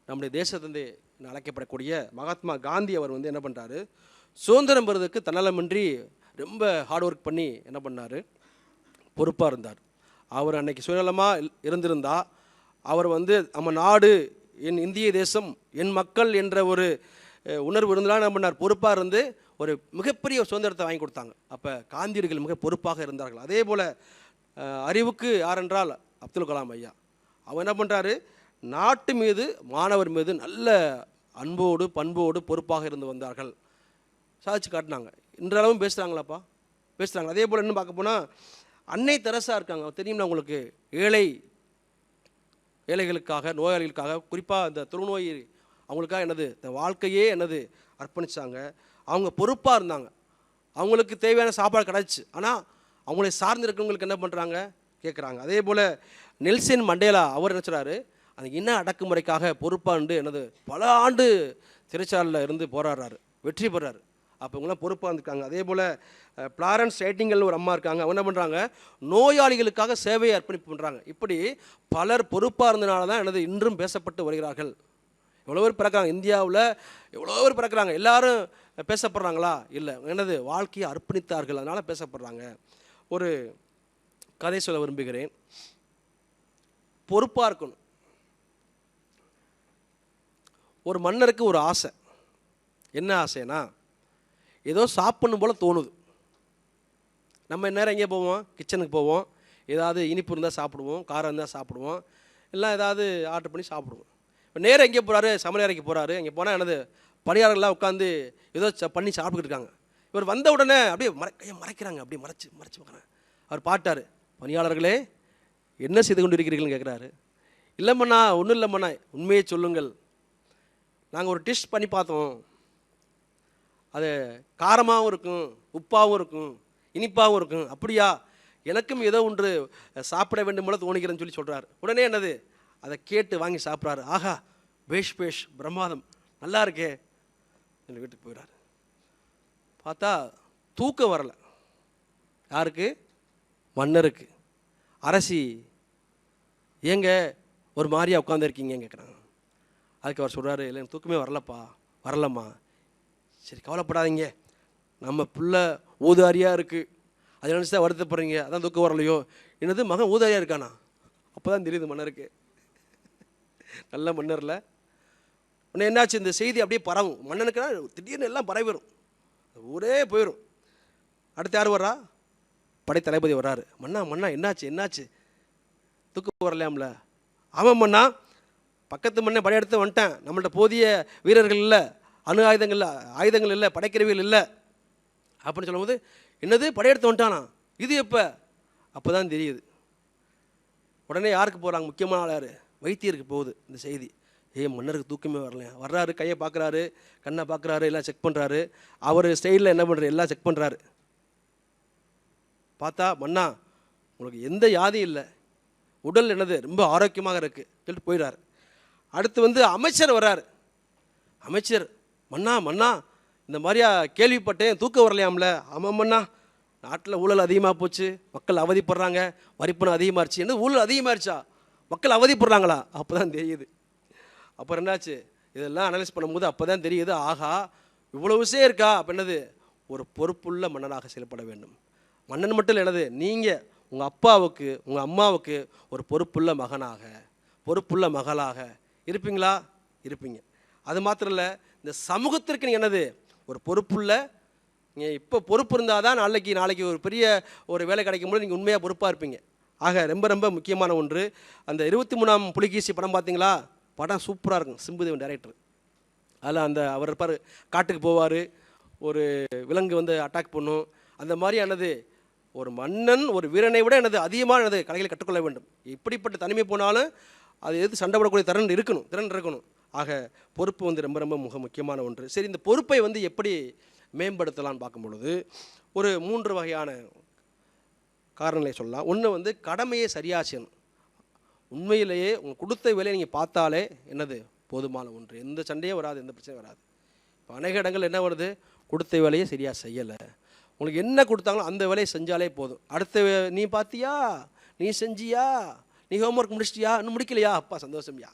நம்முடைய தேசத்திலே அழைக்கப்படக்கூடிய மகாத்மா காந்தி அவர் வந்து என்ன பண்ணுறாரு, சுதந்திரம் பெறுவதற்கு தன்னலமின்றி ரொம்ப ஹார்ட் ஒர்க் பண்ணி என்ன பண்ணார், பொறுப்பாக இருந்தார். அவர் அன்னைக்கு சுயநலமாக இருந்திருந்தா அவர் வந்து நம்ம நாடு, என் இந்திய தேசம், என் மக்கள் என்ற ஒரு உணர்வு இருந்தாலும் என்ன பண்ணார், பொறுப்பாக இருந்து ஒரு மிகப்பெரிய சுதந்திரத்தை வாங்கி கொடுத்தாங்க. அப்போ காந்தியடிகள் மிக பொறுப்பாக இருந்தார்கள். அதே போல் அறிவுக்கு யார் என்றால் அப்துல் கலாம் ஐயா. அவர் என்ன பண்ணுறாரு, நாட்டு மீது மாணவர் மீது நல்ல அன்போடு பண்போடு பொறுப்பாக இருந்து வந்தார்கள். சாதிச்சு காட்டினாங்க. இன்றளவும் பேசுகிறாங்களாப்பா, பேசுகிறாங்க. அதே போல் இன்னும் பார்க்க போனால் அன்னை தெரசா இருக்காங்க, தெரியும்னா உங்களுக்கு, ஏழைகளுக்காக, நோயாளிகளுக்காக, குறிப்பாக இந்த தொழுநோய் அவங்களுக்காக என்னது இந்த வாழ்க்கையே என்னது அர்ப்பணித்தாங்க. அவங்க பொறுப்பாக இருந்தாங்க. அவங்களுக்கு தேவையான சாப்பாடு கிடச்சி, ஆனால் அவங்களை சார்ந்து இருக்கிறவங்களுக்கு என்ன பண்ணுறாங்க கேட்குறாங்க. அதே போல் நெல்சன் மண்டேலா அவர் என்ன சொல்கிறாரு, அந்த இன அடக்குமுறைக்காக பொறுப்பாண்டு என்னது பல ஆண்டு சிறைச்சாலையில் இருந்து போராடுறாரு, வெற்றி பெறாரு. அப்போ இவங்களாம் பொறுப்பாக இருந்திருக்காங்க. அதே போல் பிளாரன்ஸ் ரைட்டிங்கல் ஒரு அம்மா இருக்காங்க, அவங்க என்ன பண்ணுறாங்க, நோயாளிகளுக்காக சேவையை அர்ப்பணிப்பு பண்ணுறாங்க. இப்படி பலர் பொறுப்பாக இருந்தனால தான் என்னது இன்றும் பேசப்பட்டு வருகிறார்கள். எவ்வளோ பேர் பிறக்கிறாங்க இந்தியாவில், எவ்வளோ பேர் பிறக்கிறாங்க, எல்லாரும் பேசப்படுறாங்களா? இல்லை, என்னது வாழ்க்கையை அர்ப்பணித்தார்கள், அதனால் பேசப்படுறாங்க. ஒரு கதை சொல்ல விரும்புகிறேன். பொறுப்பாக இருக்கணும். ஒரு மன்னருக்கு ஒரு ஆசை. என்ன ஆசைனா, ஏதோ சாப்பிடணும் போல் தோணுது. நம்ம நேரம் எங்கே போவோம், கிச்சனுக்கு போவோம், ஏதாவது இனிப்பு இருந்தால் சாப்பிடுவோம், காரம் இருந்தால் சாப்பிடுவோம், எல்லாம் ஏதாவது ஆர்டர் பண்ணி சாப்பிடுவோம். இப்போ நேரம் எங்கே போகிறாரு, சமையல் அறைக்கு போகிறாரு. அங்கே போனால் என்னது பணியாளர்கள்லாம் உட்காந்து ஏதோ பண்ணி சாப்பிட்டுக்கிட்டு இருக்காங்க. இவர் வந்த உடனே அப்படியே கையை மறைக்கிறாங்க, அப்படியே மறைச்சி பார்க்குறாங்க. அவர் பாட்டார், பணியாளர்களே என்ன செய்து கொண்டு இருக்கிறீர்கள்னு கேட்குறாரு. இல்லைம்மண்ணா, ஒன்றும் இல்லைம்மண்ணா, உண்மையை சொல்லுங்கள், நாங்கள் ஒரு டிஷ் பண்ணி பார்த்தோம், அது காரமாகவும் இருக்கும், உப்பாகவும் இருக்கும், இனிப்பாகவும் இருக்கும். அப்படியா, எனக்கும் ஏதோ ஒன்று சாப்பிட வேண்டும் போல தோணுகிறேன்னு சொல்லி சொல்கிறார். உடனே என்னது அதை கேட்டு வாங்கி சாப்பிட்றாரு. ஆஹா, பேஷ் பிரமாதம், நல்லா இருக்கே எங்கள் வீட்டுக்கு போயிடாரு. பார்த்தா தூக்கம் வரலை. யாருக்கு? மன்னருக்கு. அரசி, ஏங்க ஒரு மாதிரியா உட்காந்துருக்கீங்கன்னு கேட்குறாங்க. அதுக்கு அவர் சொல்கிறாரு, இல்லை எனக்கு தூக்கமே வரலம்மா. சரி கவலைப்படாதீங்க, நம்ம பிள்ளை ஊதாரியாக இருக்குது, அதை நினச்சி தான் வருத்தப்படுறீங்க, அதான் தூக்கம் வரலையோ. என்னது மகன் ஊதாரியாக இருக்கானா? அப்போ தான் தெரியுது மன்னருக்கு, நல்ல மன்னரில். உடனே என்னாச்சு, இந்த செய்தி அப்படியே பரவும். மன்னனுக்குன்னா திடீர்னு எல்லாம் பரவிடும், ஊரே போயிடும். அடுத்து யார் வர்றா? படைத்தளபதி வர்றாரு. மன்னா என்னாச்சு தூக்கம் வரலையாம்ல? ஆமாம் மன்னா, பக்கத்து மண்ணை படையெடுத்து வந்துட்டேன், நம்மள்ட்ட போதிய வீரர்கள் இல்லை, ஆயுதங்கள் இல்லை, படைக்கருவிகள் இல்லை அப்படின்னு சொல்லும்போது, என்னது படையெடுத்து வந்துட்டானா, இது எப்போ? அப்போ தான் தெரியுது. உடனே யாருக்கு போகிறாங்க, முக்கியமான ஆள் யார்? வைத்தியருக்கு போகுது இந்த செய்தி. மன்னருக்கு தூக்கமே வரலையா? வர்றாரு, கையை பார்க்குறாரு, கண்ணை பார்க்குறாரு, எல்லாம் செக் பண்ணுறாரு. அவர் ஸ்டைலில் என்ன பண்ணுறாரு, எல்லாம் செக் பண்ணுறாரு. பார்த்தா, மன்னா உங்களுக்கு எந்த வியாதியும் இல்லை, உடல் என்னது ரொம்ப ஆரோக்கியமாக இருக்குது சொல்லிட்டு போயிடாரு. அடுத்து வந்து அமைச்சர் வர்றாரு. அமைச்சர், மன்னா இந்த மாதிரியா கேள்விப்பட்டேன், தூக்கம் வரலையாம்ல? ஆமாம் மன்னா, நாட்டில் ஊழல் அதிகமாக போச்சு, மக்கள் அவதிப்படுறாங்க, வரிப்பணம் அதிகமாகிடுச்சு. என்ன ஊழல் அதிகமாகிடுச்சா? மக்கள் அவதிப்படுறாங்களா? அப்போ தான் தெரியுது. அப்புறம் என்னாச்சு, இதெல்லாம் அனலைஸ் பண்ணும்போது அப்போ தான் தெரியுது, ஆகா இவ்வளோ விஷயம் இருக்கா. அப்போ என்னது, ஒரு பொறுப்புள்ள மன்னனாக செயல்பட வேண்டும். மன்னன் மட்டும் என்னது, நீங்கள் உங்கள் அப்பாவுக்கு உங்கள் அம்மாவுக்கு ஒரு பொறுப்புள்ள மகனாக, பொறுப்புள்ள மகளாக இருப்பீங்களா? இருப்பீங்க. அது மாத்திரம் இல்லை, இந்த சமூகத்திற்கு நீங்கள் என்னது ஒரு பொறுப்புள்ள, நீங்கள் இப்போ பொறுப்பு இருந்தால் தான் நாளைக்கு ஒரு பெரிய ஒரு வேலை கிடைக்கும்போது நீங்கள் உண்மையாக பொறுப்பாக இருப்பீங்க. ஆக ரொம்ப ரொம்ப முக்கியமான ஒன்று. அந்த 23ஆம் புலிகேசி படம் பார்த்தீங்களா? படம் சூப்பராக இருக்கும். சிம்புதேவன் டைரக்டர். அதில் அந்த அவர் இருப்பார், காட்டுக்கு போவார், ஒரு விலங்கு வந்து அட்டாக் பண்ணும். அந்த மாதிரியானது ஒரு மன்னன் ஒரு வீரனை விட எனது அதிகமானது கலைகளை கற்றுக்கொள்ள வேண்டும். இப்படிப்பட்ட தனிமை போனாலும் அது எது சண்டை போடக்கூடிய திறன் இருக்கணும். ஆக பொறுப்பு வந்து ரொம்ப ரொம்ப முக்கியமான ஒன்று. சரி, இந்த பொறுப்பை வந்து எப்படி மேம்படுத்தலாம்னு பார்க்கும் பொழுது ஒரு 3 வகையான காரணங்களை சொல்லலாம். ஒன்று வந்து கடமையை சரியாக செய்யணும். உண்மையிலேயே உங்கள் கொடுத்த வேலையை நீங்கள் பார்த்தாலே என்னது போதுமான ஒன்று. எந்த சண்டையும் வராது, எந்த பிரச்சனையும் வராது. இப்போ அநேக இடங்கள் என்ன வருது, கொடுத்த வேலையை சரியாக செய்யலை. உங்களுக்கு என்ன கொடுத்தாங்களோ அந்த வேலையை செஞ்சாலே போதும். நீ பார்த்தியா, நீ செஞ்சியா, நீ ஹோம்ஒர்க் முடிச்சிட்டியா, இன்னும் முடிக்கலையா, அப்பா சந்தோஷம்யா,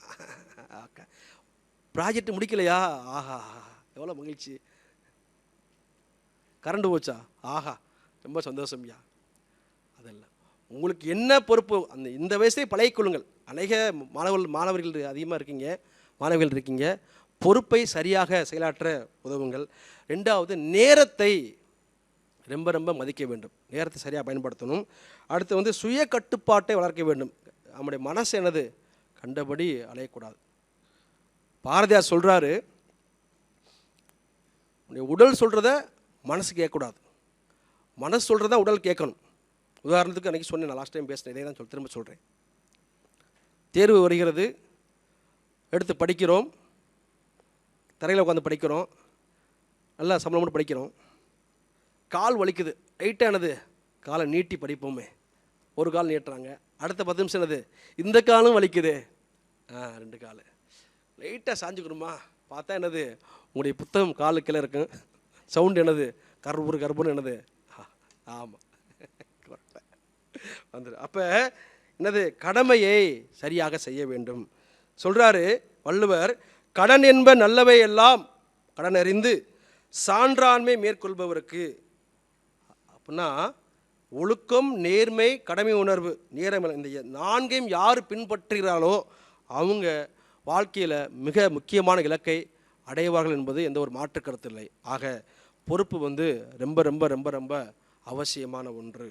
ப்ராஜெக்ட் முடிக்கலையா, ஆஹா எவ்வளோ மகிழ்ச்சி, கரண்ட் போச்சா, ஆஹா ரொம்ப சந்தோஷம்யா. அதெல்லாம் உங்களுக்கு என்ன பொறுப்பு இந்த வயசே பழகிக்கொள்ளுங்கள். அநேக மாணவர்கள் அதிகமாக இருக்கீங்க, மாணவிகள் இருக்கீங்க. பொறுப்பை சரியாக செயலாற்ற உதவுங்கள். 2வது, நேரத்தை ரொம்ப ரொம்ப மதிக்க வேண்டும். நேரத்தை சரியாக பயன்படுத்தணும். அடுத்து வந்து சுய கட்டுப்பாட்டை வளர்க்க வேண்டும். நம்முடைய மனசு என்னது கண்டபடி அலையக்கூடாது. பாரதியார் சொல்கிறாரு, உடல் சொல்கிறத மனசு கேட்கக்கூடாது, மனசு சொல்கிறத உடல் கேட்கணும். உதாரணத்துக்கு அன்றைக்கி சொன்னேன், நான் லாஸ்ட் டைம் பேசினேன், இதே தான் திரும்ப சொல்கிறேன். தேர்வு வருகிறது, எடுத்து படிக்கிறோம், தரையில் உட்காந்து படிக்கிறோம், நல்லா சம்பளம் மட்டும் படிக்கிறோம். கால் வலிக்குது, லைட்டானது காலை நீட்டி படிப்போமே, ஒரு கால் நீட்டுறாங்க, அடுத்த 10 நிமிஷம் என்னது இந்த காலும் வலிக்குது, 2 கால் லைட்டாக சாஞ்சுக்கணுமா, பார்த்தா என்னது உங்களுடைய புத்தகம் காலு கீழே இருக்கும், சவுண்டு என்னது கருப்புன்னு என்னது, ஆமாம் வந்துடு. அப்போ என்னது கடமையை சரியாக செய்ய வேண்டும். சொல்கிறாரு வள்ளுவர், கடன் என்ப நல்லவை எல்லாம் கடன் அறிந்து சான்றாண்மை மேற்கொள்பவருக்கு. அப்படின்னா ஒழுக்கம், நேர்மை, கடமை உணர்வு, நேரம், இந்த 4ஐயும் யார் பின்பற்றுகிறாளோ அவங்க வாழ்க்கையில் மிக முக்கியமான இலக்கை அடைவார்கள் என்பது எந்த ஒரு மாற்று கருத்து இல்லை. ஆக பொறுப்பு வந்து ரொம்ப ரொம்ப ரொம்ப ரொம்ப அவசியமான ஒன்று.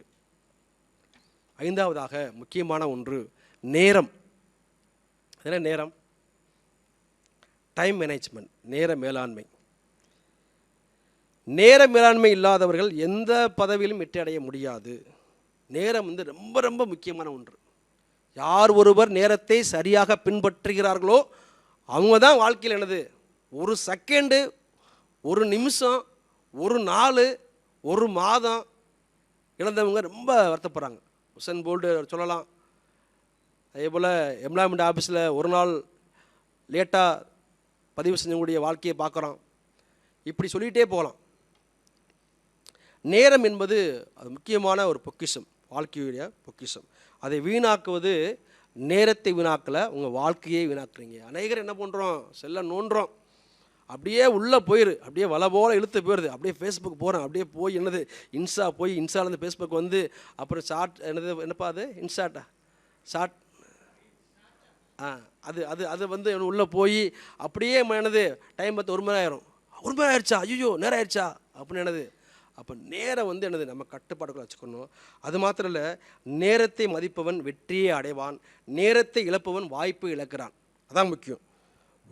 5வதாக முக்கியமான ஒன்று நேரம். என்ன நேரம்? டைம் மேனேஜ்மெண்ட், நேர மேலாண்மை. நேர மேலாண்மை இல்லாதவர்கள் எந்த பதவியிலும் வெற்றி அடைய முடியாது. நேரம் வந்து ரொம்ப ரொம்ப முக்கியமான ஒன்று. யார் ஒருவர் நேரத்தை சரியாக பின்பற்றுகிறார்களோ அவங்க தான் வாழ்க்கையில் என்னது ஒரு செகண்டு, ஒரு நிமிஷம், ஒரு நாள், ஒரு மாதம் இழந்தவங்க ரொம்ப வருத்தப்படுறாங்க. உசேன் போல்ட் சொல்லலாம். அதே போல் எம்ப்ளாய்மெண்ட் ஆஃபீஸில் ஒரு நாள் லேட்டாக பதிவு செஞ்சவங்களுடைய வாழ்க்கையை பார்க்குறோம். இப்படி சொல்லிகிட்டே போகலாம். நேரம் என்பது அது முக்கியமான ஒரு பொக்கிஷம், வாழ்க்கையுடைய பொக்கிஷம். அதை வீணாக்குவது நேரத்தை வீணாக்கலை, உங்கள் வாழ்க்கையே வீணாக்குறீங்க. அநேகர் என்ன பண்ணுறோம், செல்ல நோண்டுறோம், அப்படியே உள்ளே போயிரு, அப்படியே வலை போல் இழுத்து போயிடுது. அப்படியே ஃபேஸ்புக் போகிறோம், அப்படியே போய் என்னது இன்ஸ்டாலேருந்து ஃபேஸ்புக் வந்து அப்புறம் என்னப்பா அது ஷார்ட் அது அது அது வந்து உள்ளே போய் அப்படியே என்னது டைம் பார்த்து 1 மணி ஆயிரும். 1 மணி ஆயிடுச்சா, ஐயோ நேரம் ஆயிடுச்சா அப்படின்னு என்னது. அப்போ நேரம் வந்து என்னது நம்ம கட்டுப்பாடுகளை வச்சுக்கணும். அது மாத்திரம் இல்லை, நேரத்தை மதிப்பவன் வெற்றியை அடைவான், நேரத்தை இழப்பவன் வாய்ப்பு இழக்கிறான். அதான் முக்கியம்.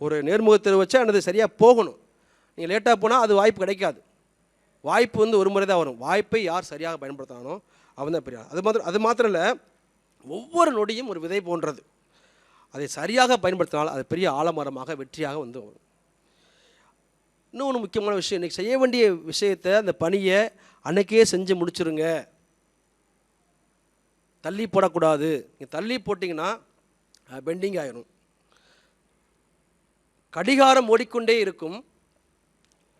ஒரு நேர்முகத்தில் வச்சா என்னது சரியாக போகணும். நீங்கள் லேட்டாக போனால் அது வாய்ப்பு கிடைக்காது. வாய்ப்பு வந்து ஒரு முறை தான் வரும். வாய்ப்பை யார் சரியாக பயன்படுத்தானோ அவன் தான் பெரிய. அது மாத்திரம் இல்லை, ஒவ்வொரு நொடியும் ஒரு விதை போன்றது. அதை சரியாக பயன்படுத்தினால் அது பெரிய ஆலமரமாக வெற்றியாக வந்து வரும். இன்னொன்று முக்கியமான விஷயம், இன்றைக்கி செய்ய வேண்டிய விஷயத்தை, அந்த பணியை அன்றைக்கே செஞ்சு முடிச்சுருங்க. தள்ளி போடக்கூடாது. நீங்கள் தள்ளி போட்டிங்கன்னா பெண்டிங் ஆகிடும். கடிகாரம் ஓடிக்கொண்டே இருக்கும்,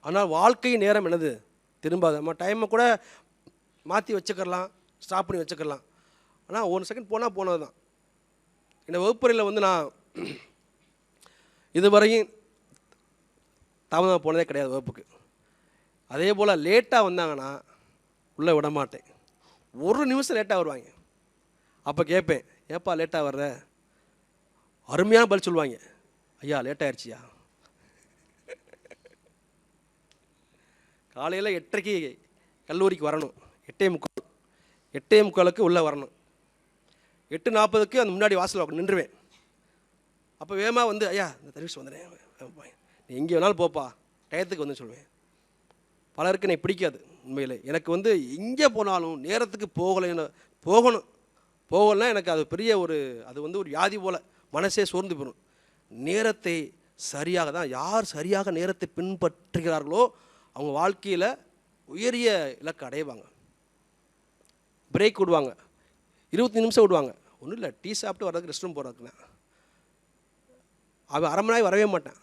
ஆனால் வாழ்க்கை நேரம் என்னது திரும்பாது. நம்ம டைமை கூட மாற்றி வச்சுக்கலாம், ஸ்டாப் பண்ணி வச்சுக்கலாம். ஆனால் 1 செகண்ட் போனது தான். இந்த வகுப்பறையில் வந்து நான் இதுவரையும் தாமதமாக போனதே கிடையாது வகுப்புக்கு. அதே போல் லேட்டாக வந்தாங்கன்னா உள்ளே விட மாட்டேன். 1 நிமிஷம் லேட்டாக வருவாங்க. அப்போ கேட்பேன், ஏப்பா லேட்டாக வர்ற? அருமையான பதில் சொல்லுவாங்க. ஐயா லேட் ஆயிடுச்சியா, காலையில் 8:30க்கு கல்லூரிக்கு வரணும், 8:45 8:45க்கு உள்ளே வரணும், 8:40க்கு அந்த முன்னாடி வாசலில் நின்றுவேன். அப்போ வேகமாக வந்து ஐயா இந்த சர்வீஸ் வந்துடுறேன், நீ எங்கே வேணாலும் போப்பா, டயத்துக்கு வந்து சொல்லுவேன். பலருக்கு என்னை பிடிக்காது உண்மையில். எனக்கு வந்து எங்கே போனாலும் நேரத்துக்கு போகணும். போகலைன்னா எனக்கு அது பெரிய அது வந்து ஒரு வியாதி போல் மனசே சோர்ந்து போயிடும். நேரத்தை சரியாக தான், யார் சரியாக நேரத்தை பின்பற்றுகிறார்களோ அவங்க வாழ்க்கையில் உயரிய இலக்கு அடைவாங்க. பிரேக் விடுவாங்க, 25 நிமிஷம் விடுவாங்க, ஒன்றும் இல்லை டீ சாப்பிட்டு வர்றதுக்கு ரெஸ்ட் ரூம் போகிறதுக்குண்ணே. அவன் அரை மணி நேரம் வரவே மாட்டேன்.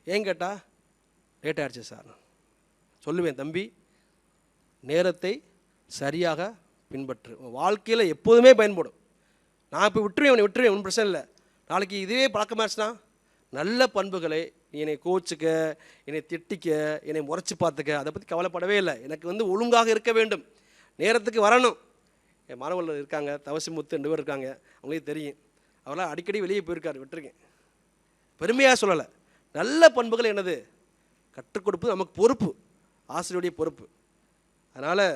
ஏன் கேட்டால் லேட் ஆகிடுச்சு சார் சொல்லுவேன். தம்பி, நேரத்தை சரியாக பின்பற்று, வாழ்க்கையில் எப்போதுமே பயன்படும். நான் இப்போ விட்டுருவேன், ஒன்றும் பிரச்சனை இல்லை. நாளைக்கு இதுவே பழக்கமாச்சுன்னா நல்ல பண்புகளை, நீ என்னை கோச்சுக்க, என்னை திட்டிக்க, என்னை முறைச்சி பார்த்துக்க, அதை பற்றி கவலைப்படவே இல்லை. எனக்கு வந்து ஒழுங்காக இருக்க வேண்டும், நேரத்துக்கு வரணும். என் மாணவர்கள் இருக்காங்க, தவசிமுத்து 2 பேர் இருக்காங்க, அவங்களே தெரியும். அவரெல்லாம் அடிக்கடி வெளியே போயிருக்காரு, விட்டுருக்கேன். பெருமையாக சொல்லலை. நல்ல பண்புகள் என்னது கற்றுக் கொடுப்பது நமக்கு பொறுப்பு, ஆசிரியருடைய பொறுப்பு. அதனால்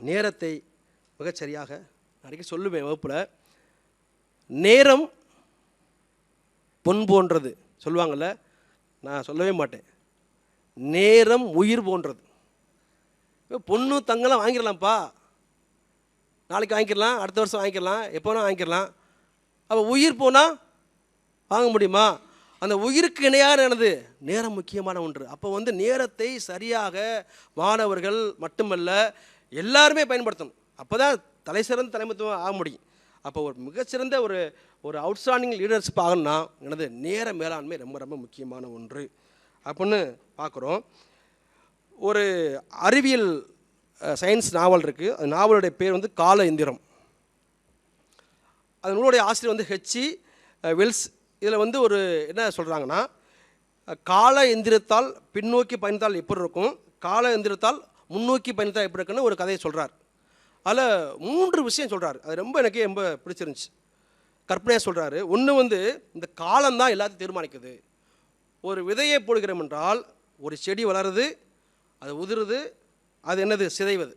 நேரத்தை மிகச்சரியாக அடிக்கடி சொல்லுவேன் வகுப்பில். நேரம் பொன் போன்றது சொல்லுவாங்கள்ல, நான் சொல்லவே மாட்டேன். நேரம் உயிர் போன்றது. பொண்ணு தங்கெல்லாம் வாங்கிடலாம்ப்பா, நாளைக்கு வாங்கிக்கலாம், அடுத்த வருஷம் வாங்கிக்கலாம், எப்போனா வாங்கிக்கலாம். அப்போ உயிர் போனால் வாங்க முடியுமா? அந்த உயிருக்கு இணையான என்னது நேரம் முக்கியமான ஒன்று. அப்போ வந்து நேரத்தை சரியாக மாணவர்கள் மட்டுமல்ல எல்லாருமே பயன்படுத்தணும். அப்போ தான் தலைசிறந்த தலைமைத்துவம் ஆக முடியும். அப்போ ஒரு மிகச்சிறந்த ஒரு அவுட்ஸ்டாண்டிங் லீடர்ஷிப் ஆகணும்னா என்னது நேர மேலாண்மை ரொம்ப ரொம்ப முக்கியமான ஒன்று அப்படின்னு பார்க்குறோம். ஒரு அறிவியல் சயின்ஸ் நாவல் இருக்குது. அந்த நாவலுடைய பேர் வந்து கால எந்திரம். அது நூலுடைய ஆசிரியர் வந்து ஹெச்இ வெல்ஸ். இதில் வந்து என்ன சொல்கிறாங்கன்னா, கால எந்திரத்தால் பின்னோக்கி பயணித்தால் எப்படி இருக்கும், கால எந்திரத்தால் முன்னோக்கி பயணித்தால் எப்படி இருக்குன்னு ஒரு கதையை சொல்கிறார். அதில் 3 விஷயம் சொல்கிறார். அது எனக்கு ரொம்ப பிடிச்சிருந்துச்சு. கற்பனையாக சொல்கிறாரு. ஒன்று வந்து இந்த காலம்தான் எல்லாத்தையும் தீர்மானிக்குது. ஒரு விதையை போடுகிறோம் என்றால் ஒரு செடி வளருது, அது உதிருது, அது என்னது சிதைவது,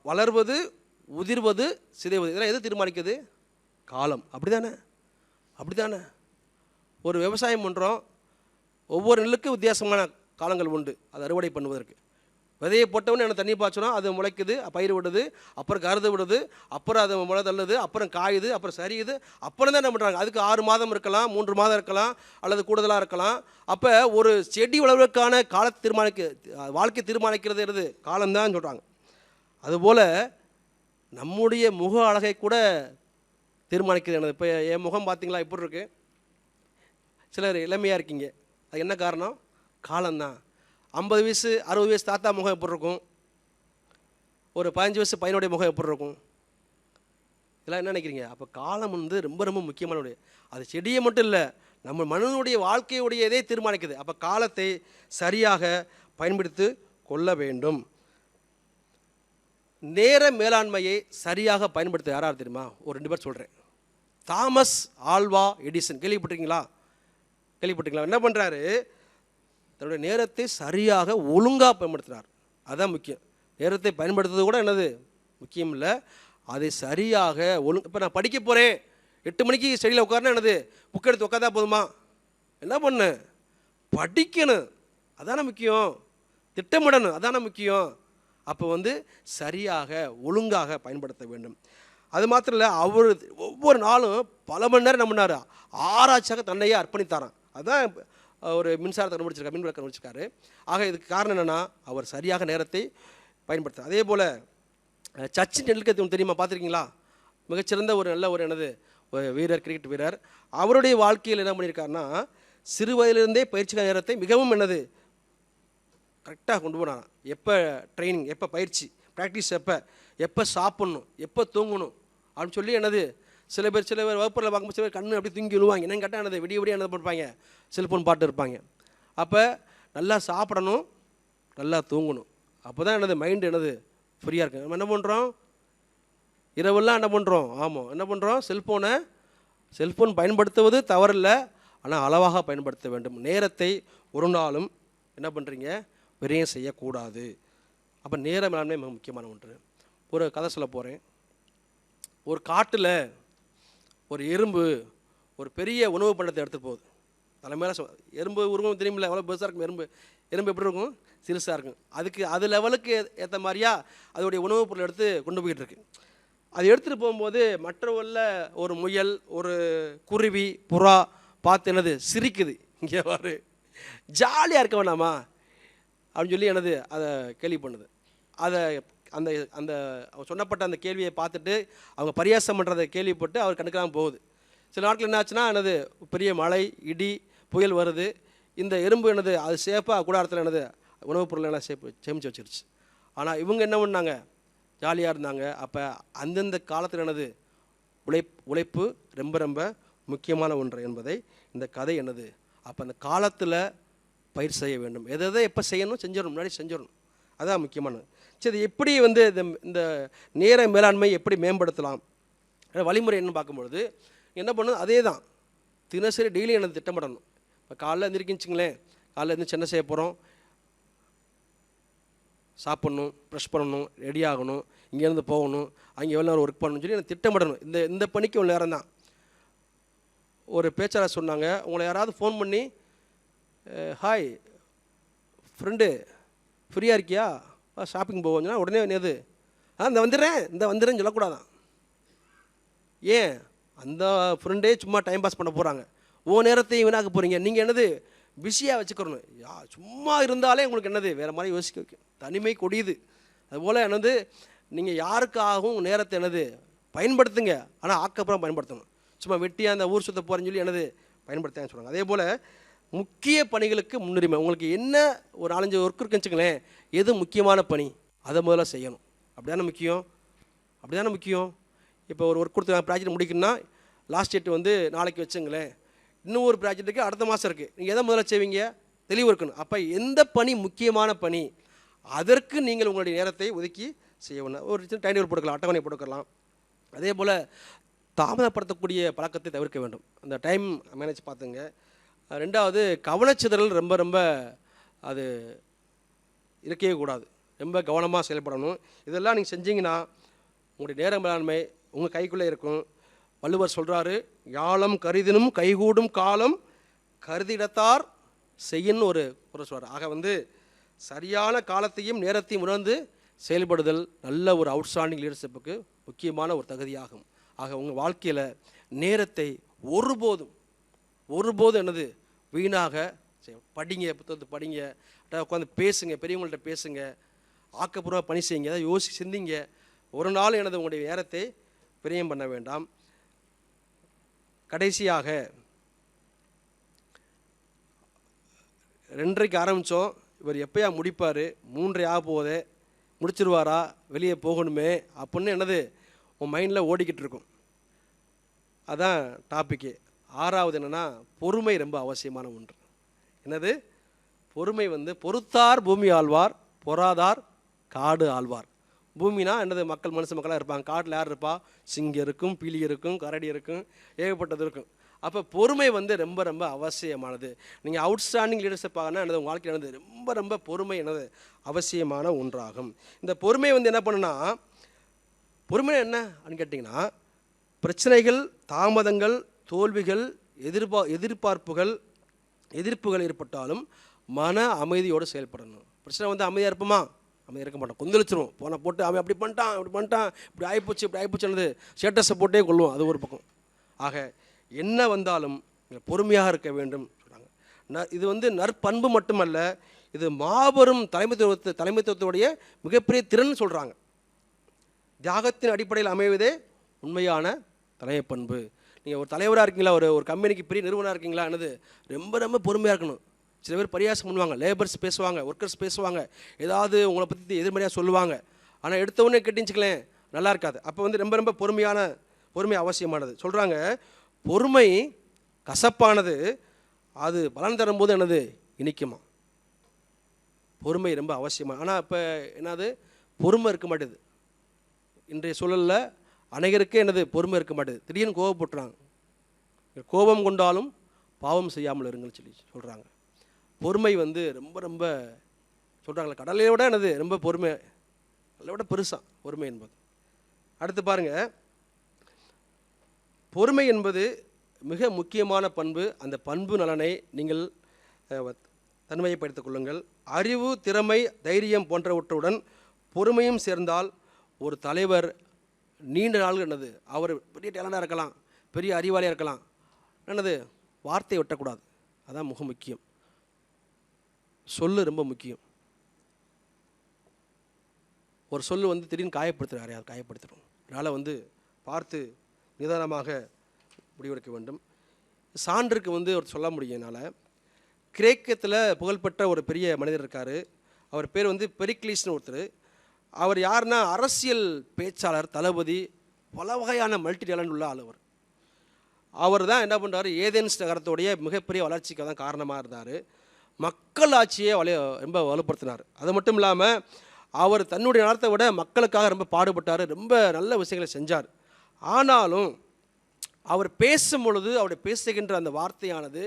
வளர்வது, உதிர்வது, சிதைவது, இதெல்லாம் எது தீர்மானிக்குது? காலம். அப்படி தானே ஒரு விவசாயம் பண்ணுறோம். ஒவ்வொரு நெல்லுக்கும் வித்தியாசமான காலங்கள் உண்டு அது அறுவடை பண்ணுவதற்கு. விதையை போட்டவொன்னே என்ன தண்ணி பாய்ச்சணும், அது முளைக்குது, பயிர் விடுது, அப்புறம் கருது விடுது, அப்புறம் அது முளை தள்ளுது, அப்புறம் காயுது, அப்புறம் சரியுது, அப்புறம் தான் என்ன பண்ணுறாங்க, அதுக்கு 6 மாதம் இருக்கலாம், 3 மாதம் இருக்கலாம், அல்லது கூடுதலாக இருக்கலாம். அப்போ ஒரு செடி வளர்வதற்கான காலத்தை வாழ்க்கை தீர்மானிக்கிறது எது? காலம்தான் சொல்கிறாங்க. அதுபோல் நம்முடைய முக அழகை கூட தீர்மானிக்கிறது என்னது? இப்போ என் முகம் பார்த்தீங்களா எப்படி இருக்குது? சிலர் இளமையாக இருக்கீங்க, அது என்ன காரணம்? காலம்தான். 50 வயசு 60 வயசு தாத்தா முகம் எப்படி இருக்கும்? ஒரு 15 வயசு பையனுடைய முகம் எப்படி இருக்கும்? இதெல்லாம் என்ன நினைக்கிறீங்க? அப்போ காலம் வந்து ரொம்ப ரொம்ப முக்கியமான. அது செடியை மட்டும் இல்லை, நம்ம மனிதனுடைய வாழ்க்கையுடைய இதே தீர்மானிக்குது. அப்போ காலத்தை சரியாக பயன்படுத்தி கொள்ள வேண்டும். நேர மேலாண்மையை சரியாக பயன்படுத்த யாராவது தெரியுமா? ஒரு 2 பேர் சொல்கிறேன். தாமஸ் ஆல்வா எடிசன், கேள்விப்பட்டிருக்கீங்களா? என்ன பண்ணுறாரு? தன்னுடைய நேரத்தை சரியாக ஒழுங்காக பயன்படுத்துகிறார். அதுதான் முக்கியம். நேரத்தை பயன்படுத்துறது கூட என்னது முக்கியம் இல்லை, அதை சரியாக இப்போ நான் படிக்க போகிறேன், 8 மணிக்கு ஸ்டடியில் உட்காருனா என்னது புக் எடுத்து உட்காந்தா போதுமா? என்ன பண்ணு, படிக்கணும், அதான முக்கியம். திட்டமிடணும், அதான முக்கியம். அப்போ வந்து சரியாக ஒழுங்காக பயன்படுத்த வேண்டும். அது மாத்திரம் இல்லை, அவர் ஒவ்வொரு நாளும் பல மணி நேரம் என்ன பண்ணார்? ஆராய்ச்சியாக தன்னையே அர்ப்பணித்தாராம். அதுதான் ஒரு மின்சாரத்தை கண்டுபிடிச்சிருக்காரு, மின் விளக்கு கண்டுபிடிச்சிருக்காரு. ஆக இதுக்கு காரணம் என்னென்னா அவர் சரியாக நேரத்தை பயன்படுத்த. அதே போல் சச்சின் டெண்டுல்கர் தெரியுமா? பார்த்துருக்கீங்களா? மிகச்சிறந்த ஒரு வீரர், கிரிக்கெட் வீரர். அவருடைய வாழ்க்கையில் என்ன பண்ணியிருக்காருன்னா, சிறு வயதிலிருந்தே பயிற்சிக்கான நேரத்தை மிகவும் கரெக்டாக கொண்டு போனாராம். எப்போ ட்ரைனிங், எப்போ பயிற்சி, ப்ராக்டிஸ், எப்போ சாப்பிட்ணும், எப்போ தூங்கணும் அப்படின்னு சொல்லி சில பேர் வகுப்பில் பார்க்கும்போது சில பேர் கண்ணு அப்படி தூங்கி விழுவாங்க. என்னன்னு கேட்டால் விடிய என்ன பண்ணுவாங்க, செல்ஃபோன் பாட்டு இருப்பாங்க. அப்போ நல்லா சாப்பிடணும், நல்லா தூங்கணும். அப்போ தான் மைண்டு ஃப்ரீயாக இருக்குது. நம்ம என்ன பண்ணுறோம்? இரவெல்லாம் என்ன பண்ணுறோம்? ஆமாம், என்ன பண்ணுறோம்? செல்ஃபோனை செல்ஃபோன் பயன்படுத்துவது தவறில்லை, ஆனால் அளவாக பயன்படுத்த வேண்டும். நேரத்தை ஒரு நாளும் என்ன பண்ணுறீங்க, விரயம் செய்யக்கூடாது. அப்போ நேர மேலாண்மை மிக முக்கியமான ஒன்று. ஒரு கதை சொல்ல போகிறேன். ஒரு காட்டில் ஒரு எறும்பு ஒரு பெரிய உணவு பண்டத்தை எடுத்துகிட்டு போகுது. தலைமையில எறும்பு உருவம் தெரியுமில்ல, எவ்வளோ பெருசாக இருக்கும் எறும்பு. எறும்பு எப்படி இருக்கும், சிறுசாக இருக்கும். அது லெவலுக்கு ஏற்ற மாதிரியா அதோடைய உணவுப் பொருள் எடுத்து கொண்டு போய்கிட்டு இருக்கு. அது எடுத்துகிட்டு போகும்போது மற்றவரில் ஒரு முயல், ஒரு குருவி, புறா பார்த்து என்னது சிரிக்குது. இங்கே வாரு, ஜாலியாக இருக்க வேணாமா அப்படின்னு சொல்லி என்னது அதை கேள்வி பண்ணுது. அதை அந்த அந்த சொன்னப்பட்ட அந்த கேள்வியை பார்த்துட்டு அவங்க பரியாசம் பண்ணுறதை கேள்விப்பட்டு அவர் கண்டுக்காமல் போகுது. சில நாட்கள் என்ன ஆச்சுன்னா என்னது பெரிய மழை, இடி, புயல் வருது. இந்த எறும்பு என்னது அது சேஃபாக கூடாரத்தில் என்னது உணவுப் பொருள் எல்லாம் சேமித்து வச்சிருச்சு. ஆனால் இவங்க என்ன பண்ணாங்க, ஜாலியாக இருந்தாங்க. அப்போ அந்தந்த காலத்தில் என்னது உழைப்பு ரொம்ப ரொம்ப முக்கியமான ஒன்று என்பதை இந்த கதை என்னது. அப்போ அந்த காலத்தில் பயிர் செய்ய வேண்டும். எதை எப்போ செய்யணும், செஞ்சிடணும், முன்னாடி செஞ்சிடணும். அதான் முக்கியமானது. சரி, எப்படி வந்து இந்த நேர மேலாண்மை எப்படி மேம்படுத்தலாம், வழிமுறை என்னன்னு பார்க்கும்பொழுது என்ன பண்ணணும், அதே தான் தினசரி டெய்லி எனக்கு திட்டமிடணும். இப்போ காலைல எழுந்திரிக்கிச்சிங்களேன், காலைல எழுந்திரிச்சு என்ன செய்ய போகிறோம், சாப்பிட்ணும், ப்ரெஷ் பண்ணணும், ரெடி ஆகணும், இங்கேருந்து போகணும், அங்கே எவ்வளோ நேரம் ஒர்க் பண்ணணும்னு சொல்லி எனக்கு திட்டமிடணும். இந்த பணிக்கு இவ்வளோ நேரம் தான். ஒரு பேச்சாளர் சொன்னாங்க, உங்களை யாராவது ஃபோன் பண்ணி ஹாய் ஃப்ரெண்டு ஃப்ரீயாக இருக்கியா, ஷாப்பிங் போவோம்னா உடனே எது இந்த வந்துடுறேன்னு சொல்லக்கூடாதான். ஏன், அந்த ஃப்ரெண்டே சும்மா டைம் பாஸ் பண்ண போகிறாங்க, ஓ நேரத்தையும் வீணாக்க போகிறீங்க. நீங்கள் என்னது பிஸியாக வச்சுக்கிறணும். சும்மா இருந்தாலே உங்களுக்கு என்னது வேறு மாதிரி யோசிக்க வைக்கும். தனிமை கொடியுது. அதுபோல் என்னது நீங்கள் யாருக்காகவும் நேரத்தை என்னது பயன்படுத்துங்க, ஆனால் ஆக்கப்புறம் பயன்படுத்தணும். சும்மா வெட்டியாக அந்த ஊர் சுற்ற போகிறேன்னு சொல்லி என்னது பயன்படுத்தான்னு சொல்கிறாங்க. அதே போல் முக்கிய பணிகளுக்கு முன்னுரிமை. உங்களுக்கு என்ன ஒரு 4-5 ஒர்க் இருக்குன்னு வச்சுங்களேன், எது முக்கியமான பணி அதை முதல்ல செய்யணும். அப்படிதானே முக்கியம். இப்போ ஒரு ஒர்க் கொடுத்து ப்ராஜெக்ட் முடிக்கணும்னா லாஸ்ட் டேட் வந்து நாளைக்கு வச்சுங்களேன், இன்னும் ஒரு ப்ராஜெக்ட்டுக்கு அடுத்த மாதம் இருக்குது. நீங்கள் எதை முதல்ல செய்வீங்க, தெளிவு இருக்கணும். அப்போ எந்த பணி முக்கியமான பணி அதற்கு நீங்கள் உங்களுடைய நேரத்தை ஒதுக்கி செய்யணும். ஒரு சின்ன டைம் டேபிள் போட்டுக்கலாம், அட்டவணை போட்டுக்கலாம். அதே போல் தாமதப்படுத்தக்கூடிய பழக்கத்தை தவிர்க்க வேண்டும். அந்த டைம் மேனேஜ் பார்த்துங்க. ரெண்டாவது, கவனச்சிதறல் ரொம்ப ரொம்ப அது இருக்கவே கூடாது. ரொம்ப கவனமாக செயல்படணும். இதெல்லாம் நீங்கள் செஞ்சீங்கன்னா உங்களுடைய நேர மேலாண்மை உங்கள் கைக்குள்ளே இருக்கும். வள்ளுவர் சொல்கிறாரு, யாழம் கருதினும் கைகூடும் காலம் கருதிடத்தார் செய்யன்னு ஒரு சொல்கிறார். ஆக வந்து சரியான காலத்தையும் நேரத்தையும் உணர்ந்து செயல்படுதல் நல்ல ஒரு அவுட்ஸ்டாண்டிங் லீடர்ஷிப்புக்கு முக்கியமான ஒரு தகுதியாகும். ஆக உங்கள் வாழ்க்கையில் நேரத்தை ஒருபோதும் என்னது வீணாக படிங்க, புத்தகத்தை படிங்க, உட்காந்து பேசுங்க, பெரியவங்கள்ட்ட பேசுங்க, ஆக்கப்பூர்வமாக பணி செய்யுங்க, ஏதாவது சிந்திங்க. ஒரு நாள் எனது உங்களுடைய நேரத்தை விரயம் பண்ண வேண்டாம். கடைசியாக 2:30 ஆரம்பித்தோம், இவர் எப்போயா முடிப்பார், 3:30 ஆக போதே, முடிச்சிருவாரா, வெளியே போகணுமே அப்படின்னு என்னது உன் மைண்டில் ஓடிக்கிட்டு இருக்கும். அதான் டாப்பிக்கு. 6வது என்னென்னா, பொறுமை ரொம்ப அவசியமான ஒன்று. என்னது பொறுமை வந்து பொறுத்தார் பூமி ஆழ்வார், பொறாதார் காடு ஆழ்வார். பூமினா என்னது மக்களாக இருப்பாங்க. காட்டில் யார் இருப்பா, சிங்கம் இருக்கும், பீலி இருக்கும், கரடி இருக்கும், ஏகப்பட்டது இருக்கும். அப்போ பொறுமை வந்து ரொம்ப ரொம்ப அவசியமானது. நீங்கள் அவுட்ஸ்டாண்டிங் லீடர்ஷிப் ஆகனா என்னது உங்கள் வாழ்க்கையில் என்னது ரொம்ப ரொம்ப பொறுமை என்னது அவசியமான ஒன்றாகும். இந்த பொறுமை வந்து என்ன பண்ணுன்னா, பொறுமை என்ன அப்படின்னு கேட்டிங்கன்னா, பிரச்சனைகள், தாமதங்கள், தோல்விகள், எதிர்ப்புகள் ஏற்பட்டாலும் மன அமைதியோடு செயல்படணும். பிரச்சனை வந்து அமைதியாக இருப்போமா, அமைதியாக இருக்க மாட்டோம், கொந்தளிச்சிரும். போட்டு அவன் அப்படி பண்ணிட்டான், இப்படி ஆகிப்போச்சுன்னு ஸ்டேட்டஸை போட்டே கொள்ளுவோம். அது ஒரு பக்கம். ஆக என்ன வந்தாலும் பொறுமையாக இருக்க வேண்டும் சொல்கிறாங்க. இது வந்து நற்பண்பு மட்டுமல்ல, இது மாபெரும் தலைமைத்துவத்துடைய மிகப்பெரிய திறன் சொல்கிறாங்க. தியாகத்தின் அடிப்படையில் அமைவதே உண்மையான தலைமை பண்பு. நீங்கள் ஒரு தலைவராக இருக்கீங்களா, ஒரு கம்பெனிக்கு பெரிய நிறுவனம் இருக்கீங்களா, என்னது ரொம்ப ரொம்ப பொறுமையாக இருக்கணும். சில பேர் பரியாசம் பண்ணுவாங்க, லேபர்ஸ் பேசுவாங்க, ஒர்க்கர்ஸ் பேசுவாங்க, ஏதாவது உங்களை பற்றி எதிர்மறையாக சொல்லுவாங்க. ஆனால் எடுத்தவொடனே கேட்டுச்சுங்களேன் நல்லா இருக்காது. அப்போ வந்து ரொம்ப ரொம்ப பொறுமை அவசியமானது சொல்கிறாங்க. பொறுமை கசப்பானது, அது பலன் தரும்போது என்னது இனிக்குமா. பொறுமை ரொம்ப அவசியமாக. ஆனால் இப்போ என்னது பொறுமை இருக்க மாட்டேது. இன்றைய சூழலில் அனைவருக்கே என்னது பொறுமை இருக்க மாட்டேது. திடீர்னு கோவப்பட்டுறாங்க. கோபம் கொண்டாலும் பாவம் செய்யாமல் இருங்கன்னு சொல்லி சொல்கிறாங்க. பொறுமை வந்து ரொம்ப ரொம்ப சொல்கிறாங்களே, கடலை விட என்னது ரொம்ப பொறுமை, அதை விட பெருசாக பொறுமை என்பது. அடுத்து பாருங்கள், பொறுமை என்பது மிக முக்கியமான பண்பு. அந்த பண்பு நலனை நீங்கள் தன்மைப்படுத்திக் கொள்ளுங்கள். அறிவு, திறமை, தைரியம் போன்றவற்றுடன் பொறுமையும் சேர்ந்தால் ஒரு தலைவர் நீண்ட நாள் என்னது அவர் பெரிய டேலண்டாக இருக்கலாம், பெரிய அறிவாளியாக இருக்கலாம், என்னது வார்த்தையை வெட்டக்கூடாது. அதான் மிக முக்கியம். சொல்லு ரொம்ப முக்கியம். ஒரு சொல்லு வந்து திடீர்னு காயப்படுத்துகிற யாரையாவது காயப்படுத்திடும். அதனால் வந்து பார்த்து நிதானமாக முடிவெடுக்க வேண்டும். சான்றுக்கு வந்து ஒரு சொல்ல முடியும். என்னால் கிரேக்கத்தில் புகழ்பெற்ற ஒரு பெரிய மனிதர் இருக்கார். அவர் பேர் வந்து பெரிக்லீஸ்னு ஒருத்தர். அவர் யாருன்னா அரசியல் பேச்சாளர், தளபதி, பல வகையான மல்டி டேலண்ட் உள்ள ஆள். அவர் தான் என்ன பண்ணுறாரு, ஏதென்ஸ் நகரத்துடைய மிகப்பெரிய வளர்ச்சிக்கு தான் காரணமாக இருந்தார். மக்கள் ஆட்சியை ரொம்ப வலுப்படுத்தினார். அது மட்டும் இல்லாமல் அவர் தன்னுடைய நலத்தை விட மக்களுக்காக ரொம்ப பாடுபட்டார், ரொம்ப நல்ல விஷயங்களை செஞ்சார். ஆனாலும் அவர் பேசும் பொழுது அவருடைய பேசுகின்ற அந்த வார்த்தையானது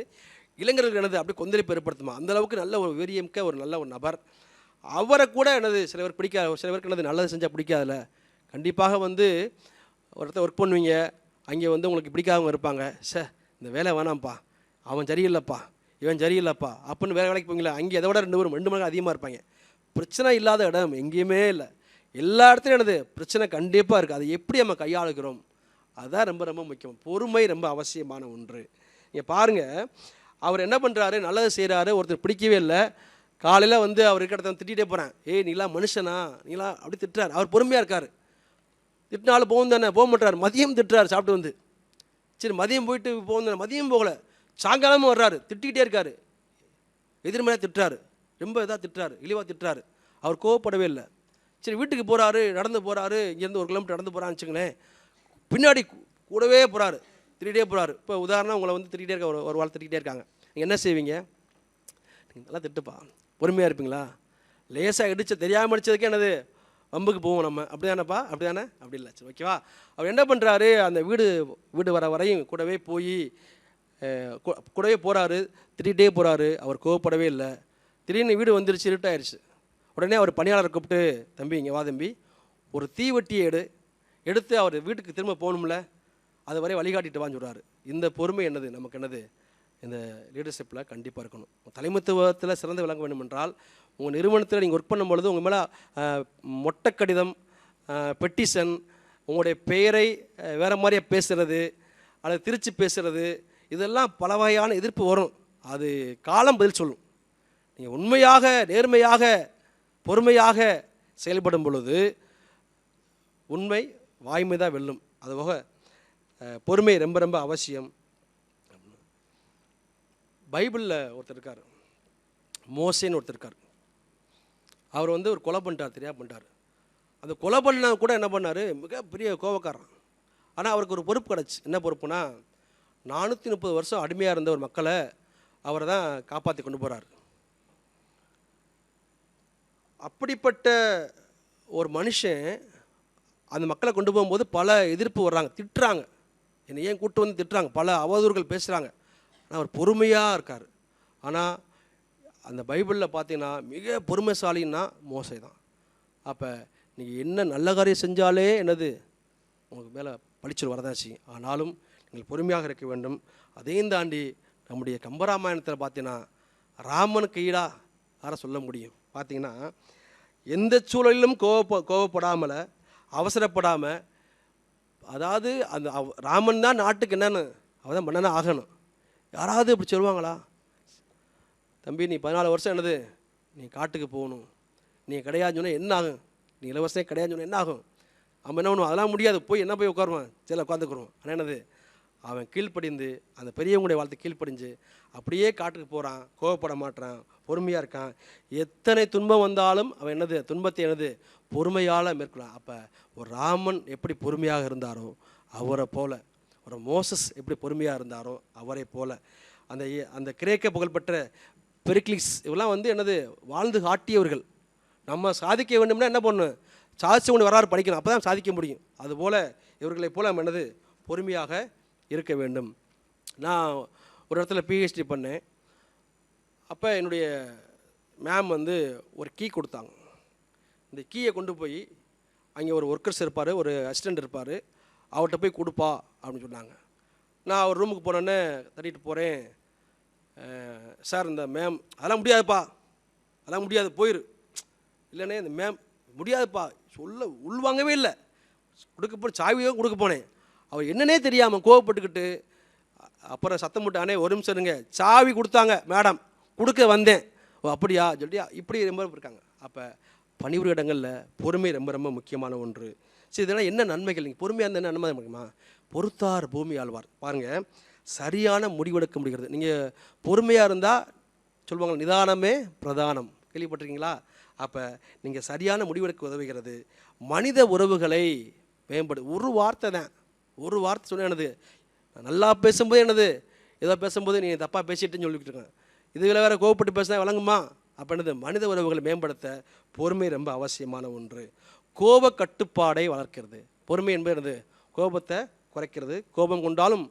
இளைஞர்கள் எனது அப்படி கொந்தளிப்பு ஏற்படுத்துமா, அந்தளவுக்கு நல்ல ஒரு வீரியமிக்க ஒரு நல்ல ஒரு நபர். அவரை கூட என்னது சில பேர் பிடிக்காது, சில பேருக்கு என்னது நல்லது செஞ்சால் பிடிக்காதுல்ல. கண்டிப்பாக வந்து ஒருத்தர் ஒர்க் பண்ணுவீங்க, அங்கே வந்து உங்களுக்கு பிடிக்காதவங்க இருப்பாங்க. இந்த வேலை வேணாம்ப்பா, அவன் சரியில்லைப்பா, இவன் சரியில்லைப்பா அப்படின்னு வேலை வேலைக்கு போவீங்களா, அங்கே எதை விட 2 மடங்கு அதிகமாக இருப்பாங்க. பிரச்சனை இல்லாத இடம் எங்கேயுமே இல்லை. எல்லா இடத்துலையும் என்னது பிரச்சனை கண்டிப்பாக இருக்குது. அதை எப்படி நம்ம கையாளுகிறோம், அதுதான் ரொம்ப ரொம்ப முக்கியம். பொறுமை ரொம்ப அவசியமான ஒன்று. நீங்கள் பாருங்கள், அவர் என்ன பண்ணுறாரு, நல்லது செய்கிறாரு, ஒருத்தர் பிடிக்கவே இல்லை. காலையில் வந்து அவர் இருக்கிற இடத்த திட்டிகிட்டே போகிறேன், நீலாம் மனுஷனா, நீலாம் அப்படி திட்டுறாரு. அவர் பொறுமையாக இருக்கார். திட்டினாலும் போகும் தானே, போக மாட்டார். மதியம் திட்டுறாரு சாப்பிட்டு வந்து. சரி மதியம் போயிட்டு போகும் தானே, மதியம் போகலை, சாயங்காலமும் வர்றாரு, திட்டிக்கிட்டே இருக்கார். எதிர்மறையாக திட்டுறாரு, ரொம்ப இதாக திட்டுறாரு, இழிவாக திட்டுறாரு. அவர் கோவப்படவே இல்லை. சரி வீட்டுக்கு போகிறாரு, நடந்து போகிறாரு, இங்கேருந்து 1 கிலோமீட்டர் நடந்து போகிறான்னு வச்சுங்களேன், பின்னாடி கூடவே போகிறாரு, திட்டிகிட்டே போகிறாரு. இப்போ உதாரணம், உங்களை வந்து திட்டிகிட்டே இருக்க ஒரு வாரம் திட்டிகிட்டே இருக்காங்க, நீங்கள் என்ன செய்வீங்க? நீங்கள் நல்லா திட்டுப்பா, பொறுமையாக இருப்பீங்களா? லேசாக இடிச்ச தெரியாமல் அடித்ததுக்கே என்னது வம்புக்கு போவோம் நம்ம, அப்படி தானேப்பா, அப்படி தானே, அப்படி இல்லை. சரி ஓகேவா. அவர் என்ன பண்ணுறாரு, அந்த வீடு வர வரையும் கூடவே போய் கூடவே போகிறாரு, திட்டிகிட்டே போகிறாரு. அவர் கோவப்படவே இல்லை. திடீர்னு வீடு வந்துருச்சு, இருட்டாயிருச்சு. உடனே அவர் பணியாளரை கூப்பிட்டு, தம்பி இங்கே வா தம்பி, ஒரு தீவெட்டியை எடுத்து அவர் வீட்டுக்கு திரும்ப போகணும்ல, அது வரை வழிகாட்டிட்டு வான்னு சொல்கிறாரு. இந்த பொறுமை என்னது நமக்கு என்னது இந்த லீடர்ஷிப்பில் கண்டிப்பாக இருக்கணும். தலைமைத்துவத்தில் சிறந்து விளங்க வேண்டும் என்றால், உங்கள் நிறுவனத்தில் நீங்கள் ஒர்க் பண்ணும்பொழுது உங்கள் மேலே மொட்டை கடிதம், பெட்டிஷன், உங்களுடைய பெயரை வேறு மாதிரியாக பேசுகிறது அல்லது திருச்சி பேசுகிறது, இதெல்லாம் பல வகையான எதிர்ப்பு வரும். அது காலம் பதில் சொல்லும். நீங்கள் உண்மையாக, நேர்மையாக, பொறுமையாக செயல்படும் பொழுது உண்மை வாய்மை தான் வெல்லும். அதுபோக பொறுமை ரொம்ப ரொம்ப அவசியம். பைபிளில் ஒருத்தர் இருக்கார், மோசேன்னு ஒருத்தர் இருக்கார். அவர் வந்து ஒரு கொலை பண்ணிட்டார், தெரியா பண்ணிட்டார். அந்த கொலை பண்ண கூட என்ன பண்ணார், மிகப்பெரிய கோபக்காரன். ஆனால் அவருக்கு ஒரு பொறுப்பு கிடச்சி. என்ன பொறுப்புனா, 430 வருஷம் அடிமையாக இருந்த ஒரு மக்களை அவரை தான் காப்பாற்றி கொண்டு போகிறார். அப்படிப்பட்ட ஒரு மனுஷன் அந்த மக்களை கொண்டு போகும்போது பல எதிர்ப்பு வர்றாங்க, திட்டுறாங்க, என்னை ஏன் கூப்பிட்டு வந்து திட்டுறாங்க, பல அவதூறுகள் பேசுகிறாங்க. ஆனால் அவர் பொறுமையாக இருக்கார். ஆனால் அந்த பைபிளில் பார்த்தீங்கன்னா மிக பொறுமைசாலின்னா மோசே தான். அப்போ நீங்கள் என்ன நல்ல காரியம் செஞ்சாலே என்னது உங்களுக்கு மேலே பழிச்சல் வரதாச்சு. ஆனாலும் நீங்கள் பொறுமையாக இருக்க வேண்டும். அதையும் தாண்டி நம்முடைய கம்பராமாயணத்தில் பார்த்தீங்கன்னா ராமனுக்கு ஈடாக யாரை சொல்ல முடியும்? பார்த்தீங்கன்னா எந்த சூழலிலும் கோவப்படாமல், அவசரப்படாமல், அதாவது அந்த ராமன் தான் நாட்டுக்கு என்னன்னு அவன் தான் மன்னனா ஆகணும். யாராவது இப்படி சொல்லுவாங்களா? தம்பி நீ 14 வருஷம் என்னது நீ காட்டுக்கு போகணும், நீ கிடையாதுன்னு சொன்னால் என்ன ஆகும்? நீ இலவசம் கிடையாதுன்னு சொன்னால் என்ன ஆகும்? அவன் என்ன பண்ணுவான்? அதெல்லாம் முடியாது, போய் என்ன போய் உட்காருவான், சில உட்காந்துக்குருவான். ஆனால் என்னது அவன் கீழ்ப்படிந்து அந்த பெரியவங்களுடைய வாழ்த்து கீழ்ப்படிஞ்சு அப்படியே காட்டுக்கு போகிறான், கோவப்பட மாட்டான், பொறுமையாக இருக்கான். எத்தனை துன்பம் வந்தாலும் அவன் என்னது துன்பத்தை என்னது பொறுமையால் மேற்கொள்ளான். அப்போ ஒரு ராமன் எப்படி பொறுமையாக இருந்தாரோ அவரை போல, ஒரு மோசஸ் எப்படி பொறுமையாக இருந்தாரோ அவரை போல, அந்த கிரேக்க புகழ்பெற்ற பெரிக்லிஸ் இவெல்லாம் வந்து என்னது வாழ்ந்து காட்டியவர்கள். நம்ம சாதிக்க வேண்டும்னா என்ன பண்ணணும்? சாதிச்சு கொண்டு வராரு படிக்கணும், அப்போ தான் சாதிக்க முடியும். அதுபோல் இவர்களை போல நம்ம என்னது பொறுமையாக இருக்க வேண்டும். நான் ஒரு இடத்துல பிஹெச்டி பண்ணேன். அப்போ என்னுடைய மேம் வந்து ஒரு கீ கொடுத்தாங்க. இந்த கீயை கொண்டு போய் அங்கே ஒரு ஒர்க்கர்ஸ் இருப்பார், ஒரு அசிஸ்டண்ட் இருப்பார், அவர்கிட்ட போய் கொடுப்பா அப்படின்னு சொன்னாங்க. நான் அவர் ரூமுக்கு போனோன்னே தட்டிட்டு போகிறேன். சார் இந்த மேம் அதெல்லாம் முடியாதுப்பா, அதெல்லாம் முடியாது, போயிரு. இல்லைண்ணே இந்த மேம் முடியாதுப்பா சொல்ல உள்வாங்கவே இல்லை. கொடுக்க போய் சாவியாக கொடுக்க போனேன். அவர் என்னன்னே தெரியாமல் கோவப்பட்டுக்கிட்டு அப்புறம் சத்தம் போட்டு, அண்ணே ஒரு நிமிஷம் இருங்க, சாவி கொடுத்தாங்க மேடம், கொடுக்க வந்தேன். ஓ அப்படியா சொல்லியா, இப்படி ரொம்ப இருக்காங்க. அப்போ பணிபுரிய இடங்களில் பொறுமை ரொம்ப ரொம்ப முக்கியமான ஒன்று. சரி, இதெல்லாம் என்ன நன்மைகள்? நீங்கள் பொறுமையாக இருந்தால் என்ன நன்மை இருக்குமா? பொறுத்தார் பூமி ஆழ்வார். பாருங்கள், சரியான முடிவெடுக்க முடிகிறது. நீங்கள் பொறுமையாக இருந்தால் சொல்லுவாங்க நிதானமே பிரதானம், கேள்விப்பட்டிருக்கீங்களா? அப்போ நீங்கள் சரியான முடிவெடுக்க உதவுகிறது. மனித உறவுகளை மேம்படு. ஒரு வார்த்தை தான், ஒரு வார்த்தை சொன்ன என்னது, நல்லா பேசும்போது என்னது, ஏதோ பேசும்போது நீ தப்பாக பேசிட்டுன்னு சொல்லிக்கிட்டு இருக்கேன், இதுகளை வேறு கோவப்பட்டு பேசினா வழங்குமா? அப்போ என்னது, மனித உறவுகளை மேம்படுத்த பொறுமை ரொம்ப அவசியமான ஒன்று. கோப கட்டுப்பாடை வளர்க்கிறது. பொறுமை என்பது என்னது, கோபத்தை குறைக்கிறது. கோபம் கொண்டாலும்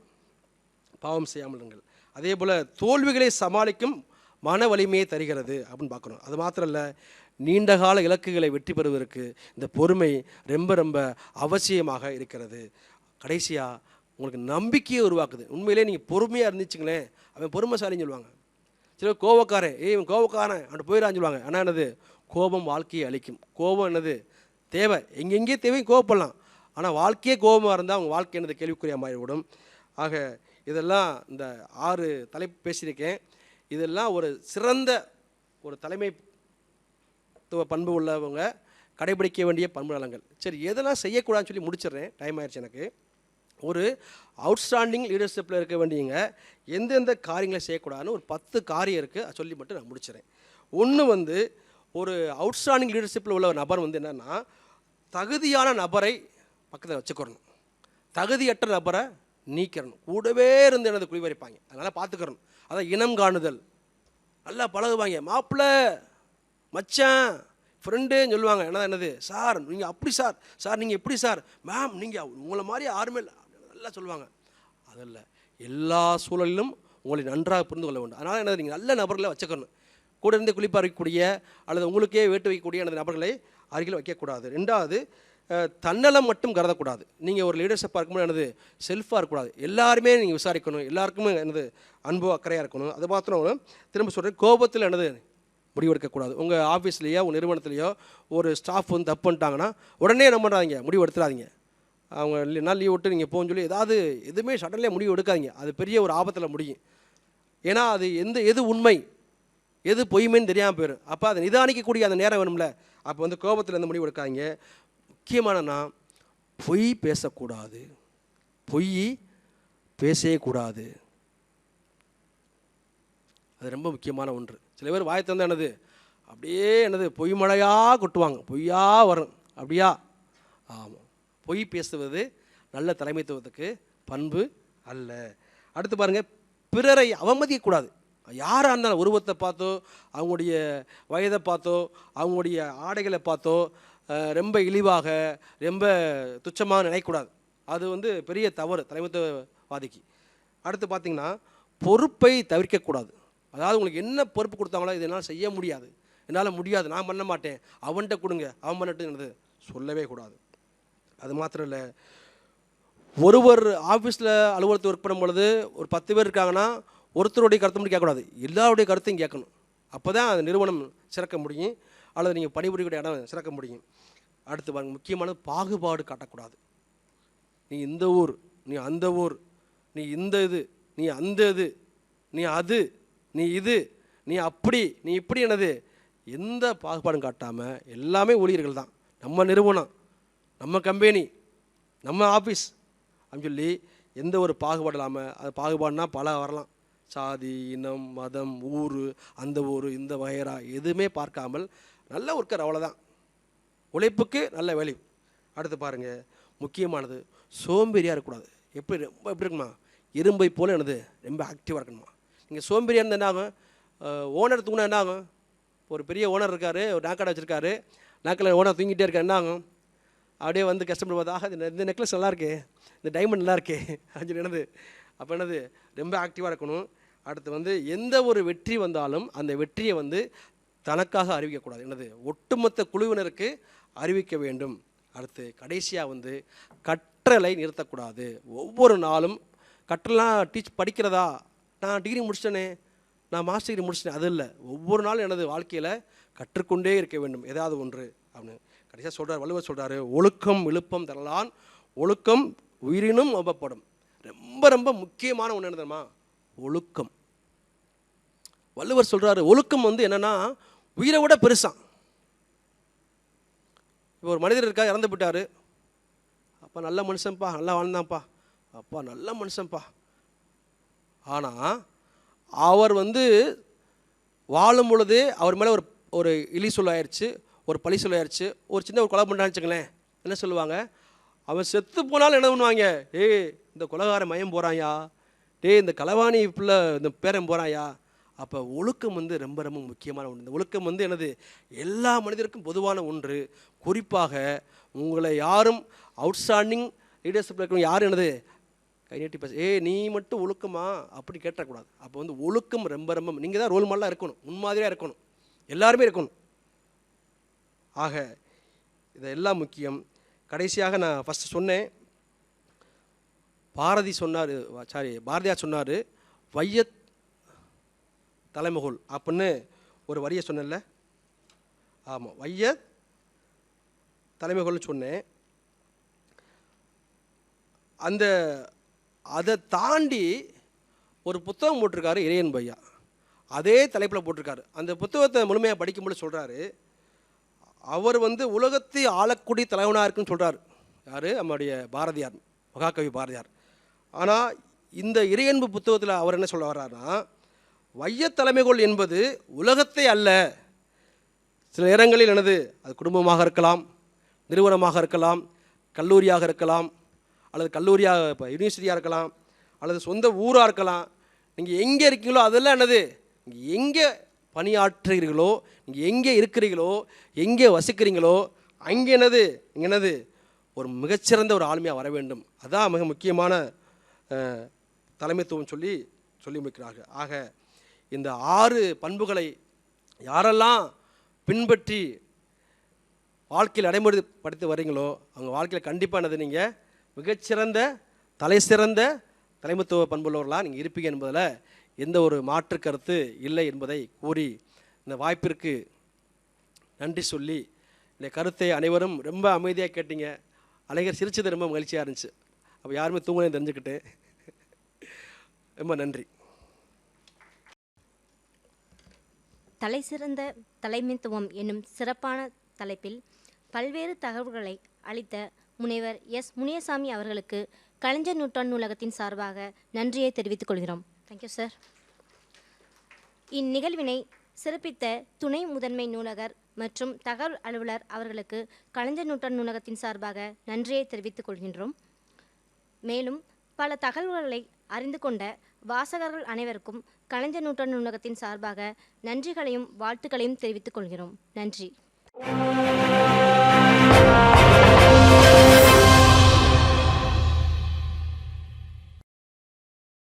பாவம் செய்யாமல் இருங்கள். அதே போல் தோல்விகளை சமாளிக்கும் மன வலிமையை தருகிறது அப்படின்னு பார்க்கணும். அது மாத்திரம் இல்லை, நீண்டகால இலக்குகளை வெற்றி பெறுவதற்கு இந்த பொறுமை ரொம்ப ரொம்ப அவசியமாக இருக்கிறது. கடைசியாக உங்களுக்கு நம்பிக்கையை உருவாக்குது. உண்மையிலே நீங்கள் பொறுமையாக இருந்துச்சுங்களேன், அவன் பொறுமைசாலின்னு சொல்லுவாங்க. சில கோபக்காரன், இவன் கோபக்காரன் அப்படி போயிடான்னு சொல்லுவாங்க. ஆனால் என்னது, கோபம் வாழ்க்கையை அழிக்கும். கோபம் என்னது தேவை, எங்கெங்கே தேவையும் கோபப்படலாம். ஆனால் வாழ்க்கையே கோபமாக இருந்தால் அவங்க வாழ்க்கை என்னது கேள்விக்குறியாக மாறிவிடும். ஆக இதெல்லாம் இந்த 6 தலைப்பு பேசியிருக்கேன். இதெல்லாம் ஒரு சிறந்த ஒரு தலைமைத்துவ பண்பு உள்ளவங்க கடைபிடிக்க வேண்டிய பண்பு நலங்கள். சரி, எதெல்லாம் செய்யக்கூடாதுன்னு சொல்லி முடிச்சிடுறேன், டைம் ஆயிடுச்சு எனக்கு. ஒரு அவுட்ஸ்டாண்டிங் லீடர்ஷிப்பில் இருக்க வேண்டியங்க எந்தெந்த காரியங்களை செய்யக்கூடாதுன்னு ஒரு 10 காரியம் இருக்குது, அதை சொல்லி மட்டும் நான் முடிச்சிடறேன். ஒன்று வந்து, ஒரு அவுட்ஸ்டாண்டிங் லீடர்ஷிப்பில் உள்ள ஒரு நபர் வந்து என்னென்னா, தகுதியான நபரை பக்கத்தில் வச்சுக்கிறணும், தகுதியற்ற நபரை நீக்கிறணும். கூடவே இருந்து என்னது குடிவரைப்பாங்க, அதனால் பார்த்துக்கிறணும். அதான் இனம் காணுதல். நல்லா பழகுவாங்க, மாப்பிள்ளை மச்சான் ஃப்ரெண்டுன்னு சொல்லுவாங்க. என்னது சார் நீங்கள் அப்படி, சார் சார் நீங்கள் எப்படி சார், மேம் நீங்கள் உங்களை மாதிரி யாருமே இல்லை, நல்லா சொல்லுவாங்க. அதில் எல்லா சூழலிலும் உங்களை நன்றாக புரிந்து கொள்ள வேண்டும். அதனால் என்னது, நீங்கள் நல்ல நபர்களை வச்சுக்கணும். கூட இருந்து குளிப்பாக வைக்கக்கூடிய அல்லது உங்களுக்கே வேட்டு வைக்கக்கூடிய அந்த நபர்களை அருகில் வைக்கக்கூடாது. 2வது, தன்னலம் மட்டும் கருதக்கூடாது. நீங்கள் ஒரு லீடர்ஷிப்பாக இருக்கும்போது என்னது, செல்ஃபாக இருக்கக்கூடாது. எல்லாருமே நீங்கள் விசாரிக்கணும், எல்லாருக்குமே என்னது அன்பு அக்கறையாக இருக்கணும். அது மாத்திரம் திரும்ப சொல்கிறேன், கோபத்தில் என்னது முடிவெடுக்கக்கூடாது. உங்கள் ஆஃபீஸ்லேயோ உங்கள் நிறுவனத்துலேயோ ஒரு ஸ்டாஃப் வந்து தப்பு பண்ணிட்டாங்கன்னா உடனே என்ன பண்ணுறாதீங்க, முடிவு எடுத்துடாதீங்க. அவங்க இல்லைனா லீவ் விட்டு நீங்கள் போகணும்னு சொல்லி எதுவுமே சடன்லேயே முடிவு எடுக்காதீங்க. அது பெரிய ஒரு ஆபத்தில் முடியும். ஏன்னா அது எது உண்மை எது பொய்மைன்னு தெரியாமல் போயிடும். அப்போ அதை நிதானிக்கக்கூடிய அந்த நேரம் வேணும்ல. அப்போ வந்து கோபத்தில் எந்த முடிவு எடுக்காதீங்க. முக்கியமானனா பொய் பேசக்கூடாது, பொய் பேசவே கூடாது. அது ரொம்ப முக்கியமான ஒன்று. சில பேர் வாய் தந்தால் என்னது அப்படியே என்னது பொய் மழையாக கொட்டுவாங்க, பொய்யா வரும் அப்படியா. ஆமாம், பொய் பேசுவது நல்ல தலைமைத்துவத்துக்கு பண்பு அல்ல. அடுத்து பாருங்கள், பிறரை அவமதிக்கக்கூடாது. யாராக இருந்தாலும் உருவத்தை பார்த்தோ, அவங்களுடைய வயதை பார்த்தோ, அவங்களுடைய ஆடைகளை பார்த்தோ ரொம்ப இழிவாக ரொம்ப துச்சமாக நினைக்கக்கூடாது. அது வந்து பெரிய தவறு தலைமைத்துவவாதிக்கு. அடுத்து பார்த்திங்கன்னா, பொறுப்பை தவிர்க்கக்கூடாது. அதாவது உங்களுக்கு என்ன பொறுப்பு கொடுத்தாங்களோ இது என்னால் செய்ய முடியாது, என்னால் முடியாது, நான் பண்ண மாட்டேன், அவன்கிட்ட கொடுங்க, அவன் பண்ணட்டுங்கிறது சொல்லவே கூடாது. அது மாத்திரம் இல்லை, ஒருவர் ஆஃபீஸில் அலுவலகத்தில் ஒர்க் பண்ணும் பொழுது ஒரு 10 பேர் இருக்காங்கன்னா ஒருத்தருடைய கருத்து மட்டும் கேட்கக்கூடாது, எல்லாருடைய கருத்தையும் கேட்கணும். அப்போ தான் அந்த நிறுவனம் சிறக்க முடியும், அல்லது நீங்கள் பணிபுரியக்கூடிய இடம் சிறக்க முடியும். அடுத்து பாருங்கள், முக்கியமான பாகுபாடு காட்டக்கூடாது. நீ இந்த ஊர், நீ அந்த ஊர், நீ இந்த இது, நீ அந்த இது, நீ அது, நீ இது, நீ அப்படி, நீ இப்படி, என்னது எந்த பாகுபாடும் காட்டாமல் எல்லாமே ஊழியர்கள் தான், நம்ம நிறுவனம், நம்ம கம்பெனி, நம்ம ஆஃபீஸ் அப்படின்னு சொல்லி எந்த ஒரு பாகுபாடு இல்லாமல், அது பாகுபாடுனா பல வரலாம், சாதி, இனம், மதம், ஊர், அந்த ஊர், இந்த வகைரா எதுவுமே பார்க்காமல் நல்ல ஒர்க்கர், அவ்வளோதான், உழைப்புக்கு நல்ல வேல்யூ. அடுத்து பாருங்கள், முக்கியமானது சோம்பேறியாக இருக்கக்கூடாது. எப்படி இருக்குமா, இரும்பை போல் என்னது ரொம்ப ஆக்டிவாக இருக்கணுமா. நீங்கள் சோம்பேறியாக இருந்தால் என்ன ஆகும், ஓனர் தூங்கினா என்ன ஆகும். ஒரு பெரிய ஓனர் இருக்கார், ஒரு நாக்கடை வச்சுருக்காரு, நாக்கில் ஓனர் தூங்கிட்டே இருக்கார், என்ன ஆகும், அப்படியே வந்து கஸ்டமர் பார்த்தா இந்த நெக்லஸ் நல்லாயிருக்கு, இந்த டைமண்ட் நல்லாயிருக்கு அப்படின்னு என்னது அப்போ என்னது ரொம்ப ஆக்டிவாக இருக்கணும். அடுத்து வந்து எந்த ஒரு வெற்றி வந்தாலும் அந்த வெற்றியை வந்து தனக்காக அறிவிக்கக்கூடாது, என்னது ஒட்டுமொத்த குழுவினருக்கு அறிவிக்க வேண்டும். அடுத்து கடைசியாக வந்து கற்றலை நிறுத்தக்கூடாது. ஒவ்வொரு நாளும் கற்றலாம் படிக்கிறதா, நான் டிகிரி முடிச்சிட்டேனே, நான் மாஸ்டர் டிகிரி முடிச்சிட்டேன், அது இல்லை. ஒவ்வொரு நாளும் எனது வாழ்க்கையில் கற்றுக்கொண்டே இருக்க வேண்டும் ஏதாவது ஒன்று அப்படின்னு கடைசியாக சொல்கிறார். வள்ளுவர் சொல்கிறாரு, ஒழுக்கம் விழுப்பம் தரலான், ஒழுக்கம் உயிரினும் ஒப்பப்படும். ரொம்ப ரொம்ப முக்கியமான ஒன்று என்ன தெரியுமா? ஒழுக்கம். வள்ளுவர் சொல்கிறாரு, ஒழுக்கம் வந்து என்னென்னா உயிரை விட பெருசான். இப்போ ஒரு மனிதர் இருக்கா, இறந்து போயிட்டார், அப்பா நல்ல மனுஷன்ப்பா, நல்லா வாழ்ந்தான்ப்பா, அப்பா நல்ல மனுஷன்ப்பா. ஆனால் அவர் வந்து வாழும் பொழுது அவர் மேலே ஒரு ஒரு இழி சொல்லாயிருச்சு, ஒரு பழி சொல்லாயிருச்சு, ஒரு சின்ன ஒரு கொலை பண்ணான்னு வச்சுங்களேன், என்ன சொல்லுவாங்க? அவன் செத்து போனாலும் என்ன பண்ணுவாங்க? இந்த கொலைகார மயம் போகிறாயா, இந்த களவாணி பிள்ளை இந்த பேரன் போகிறாயா. அப்போ ஒழுக்கம் வந்து ரொம்ப ரொம்ப முக்கியமான ஒன்று. இந்த ஒழுக்கம் வந்து என்னது எல்லா மனிதருக்கும் பொதுவான ஒன்று. குறிப்பாக உங்களை யாரும் அவுட்ஸ்டாண்டிங் லீடர்ஷிப் இருக்கணும் யாரும் என்னது கை நீட்டி பேச நீ மட்டும் ஒழுக்கமா அப்படி கேட்டக்கூடாது. அப்போ வந்து ஒழுக்கம் ரொம்ப ரொம்ப நீங்கள் தான் ரோல் மாடலாக இருக்கணும், முன்மாதிரியாக இருக்கணும், எல்லாருமே இருக்கணும். ஆக இதெல்லாம் முக்கியம். கடைசியாக நான் ஃபஸ்ட்டு சொன்னேன், பாரதியார் சொன்னார் வையத் தலைமகோல் அப்படின்னு ஒரு வரியை சொன்னேன்ல. ஆமாம், வையத் தலைமகோல்னு சொன்னேன். அதை தாண்டி ஒரு புத்தகம் போட்டிருக்காரு இறையன் பையா, அதே தலைப்பில் போட்டிருக்காரு. அந்த புத்தகத்தை முழுமையாக படிக்கும்போது சொல்கிறாரு, அவர் வந்து உலகத்தை ஆளக்கூடிய தலைவனாக இருக்குன்னு சொல்கிறார். யார்? நம்முடைய பாரதியார், மகாகவி பாரதியார். ஆனால் இந்த இறையன்பு புத்தகத்தில் அவர் என்ன சொல்ல வர்றாருன்னா, வையத் தலைமைகோள் என்பது உலகத்தை அல்ல. சில நேரங்களில் என்னது அது குடும்பமாக இருக்கலாம், நிறுவனமாக இருக்கலாம், கல்லூரியாக இருக்கலாம், அல்லது கல்லூரியாக இப்போ யூனிவர்சிட்டியாக இருக்கலாம், அல்லது சொந்த ஊராக இருக்கலாம். நீங்கள் எங்கே இருக்கீங்களோ அதெல்லாம் என்னது, நீங்கள் எங்கே பணியாற்றுகிறீர்களோ, நீங்கள் எங்கே இருக்கிறீங்களோ, எங்கே வசிக்கிறீங்களோ, அங்கே என்னது இங்கே என்னது ஒரு மிகச்சிறந்த ஒரு ஆளுமையாக வர வேண்டும். அதுதான் மிக முக்கியமான தலைமைத்துவம் சொல்லி முடிக்கிறார்கள். ஆக இந்த 6 பண்புகளை யாரெல்லாம் பின்பற்றி வாழ்க்கையில் நடைமுறைப்படுத்தி வரீங்களோ அவங்க வாழ்க்கையில் கண்டிப்பாக என்னது நீங்கள் மிகச்சிறந்த தலைசிறந்த தலைமைத்துவ பண்புள்ளவர்களாக நீங்கள் இருப்பீங்க என்பதில் எந்த ஒரு மாற்று கருத்து இல்லை என்பதை கூறி இந்த வாய்ப்பிற்கு நன்றி சொல்லி இந்த கருத்தை அனைவரும் ரொம்ப அமைதியாக கேட்டீங்க. அனைவரும் சிரிச்சது ரொம்ப மகிழ்ச்சியாக இருந்துச்சு. அப்போ யாருமே தூங்கலைன்னு தெரிஞ்சுக்கிட்டு ரொம்ப நன்றி. தலைசிறந்த தலைமைத்துவம் என்னும் சிறப்பான தலைப்பில் பல்வேறு தகவல்களை அளித்த முனைவர் எஸ் முனியசாமி அவர்களுக்கு கலைஞர் நூற்றாண்டு நூலகத்தின் சார்பாக நன்றியை தெரிவித்துக் கொள்கிறோம். Thank you sir. இந்நிகழ்வினை சிறப்பித்த துணை முதன்மை நூலகர் மற்றும் தகவல் அலுவலர் அவர்களுக்கு கலைஞர் நூற்றாண்டு நூலகத்தின் சார்பாக நன்றியை தெரிவித்துக் கொள்கின்றோம். மேலும் பல தகவல்களை அறிந்து கொண்ட வாசகர்கள் அனைவருக்கும் கலைஞர் நூற்றாண்டு நூலகத்தின் சார்பாக நன்றிகளையும் வாழ்த்துக்களையும் தெரிவித்துக் கொள்கிறோம். நன்றி.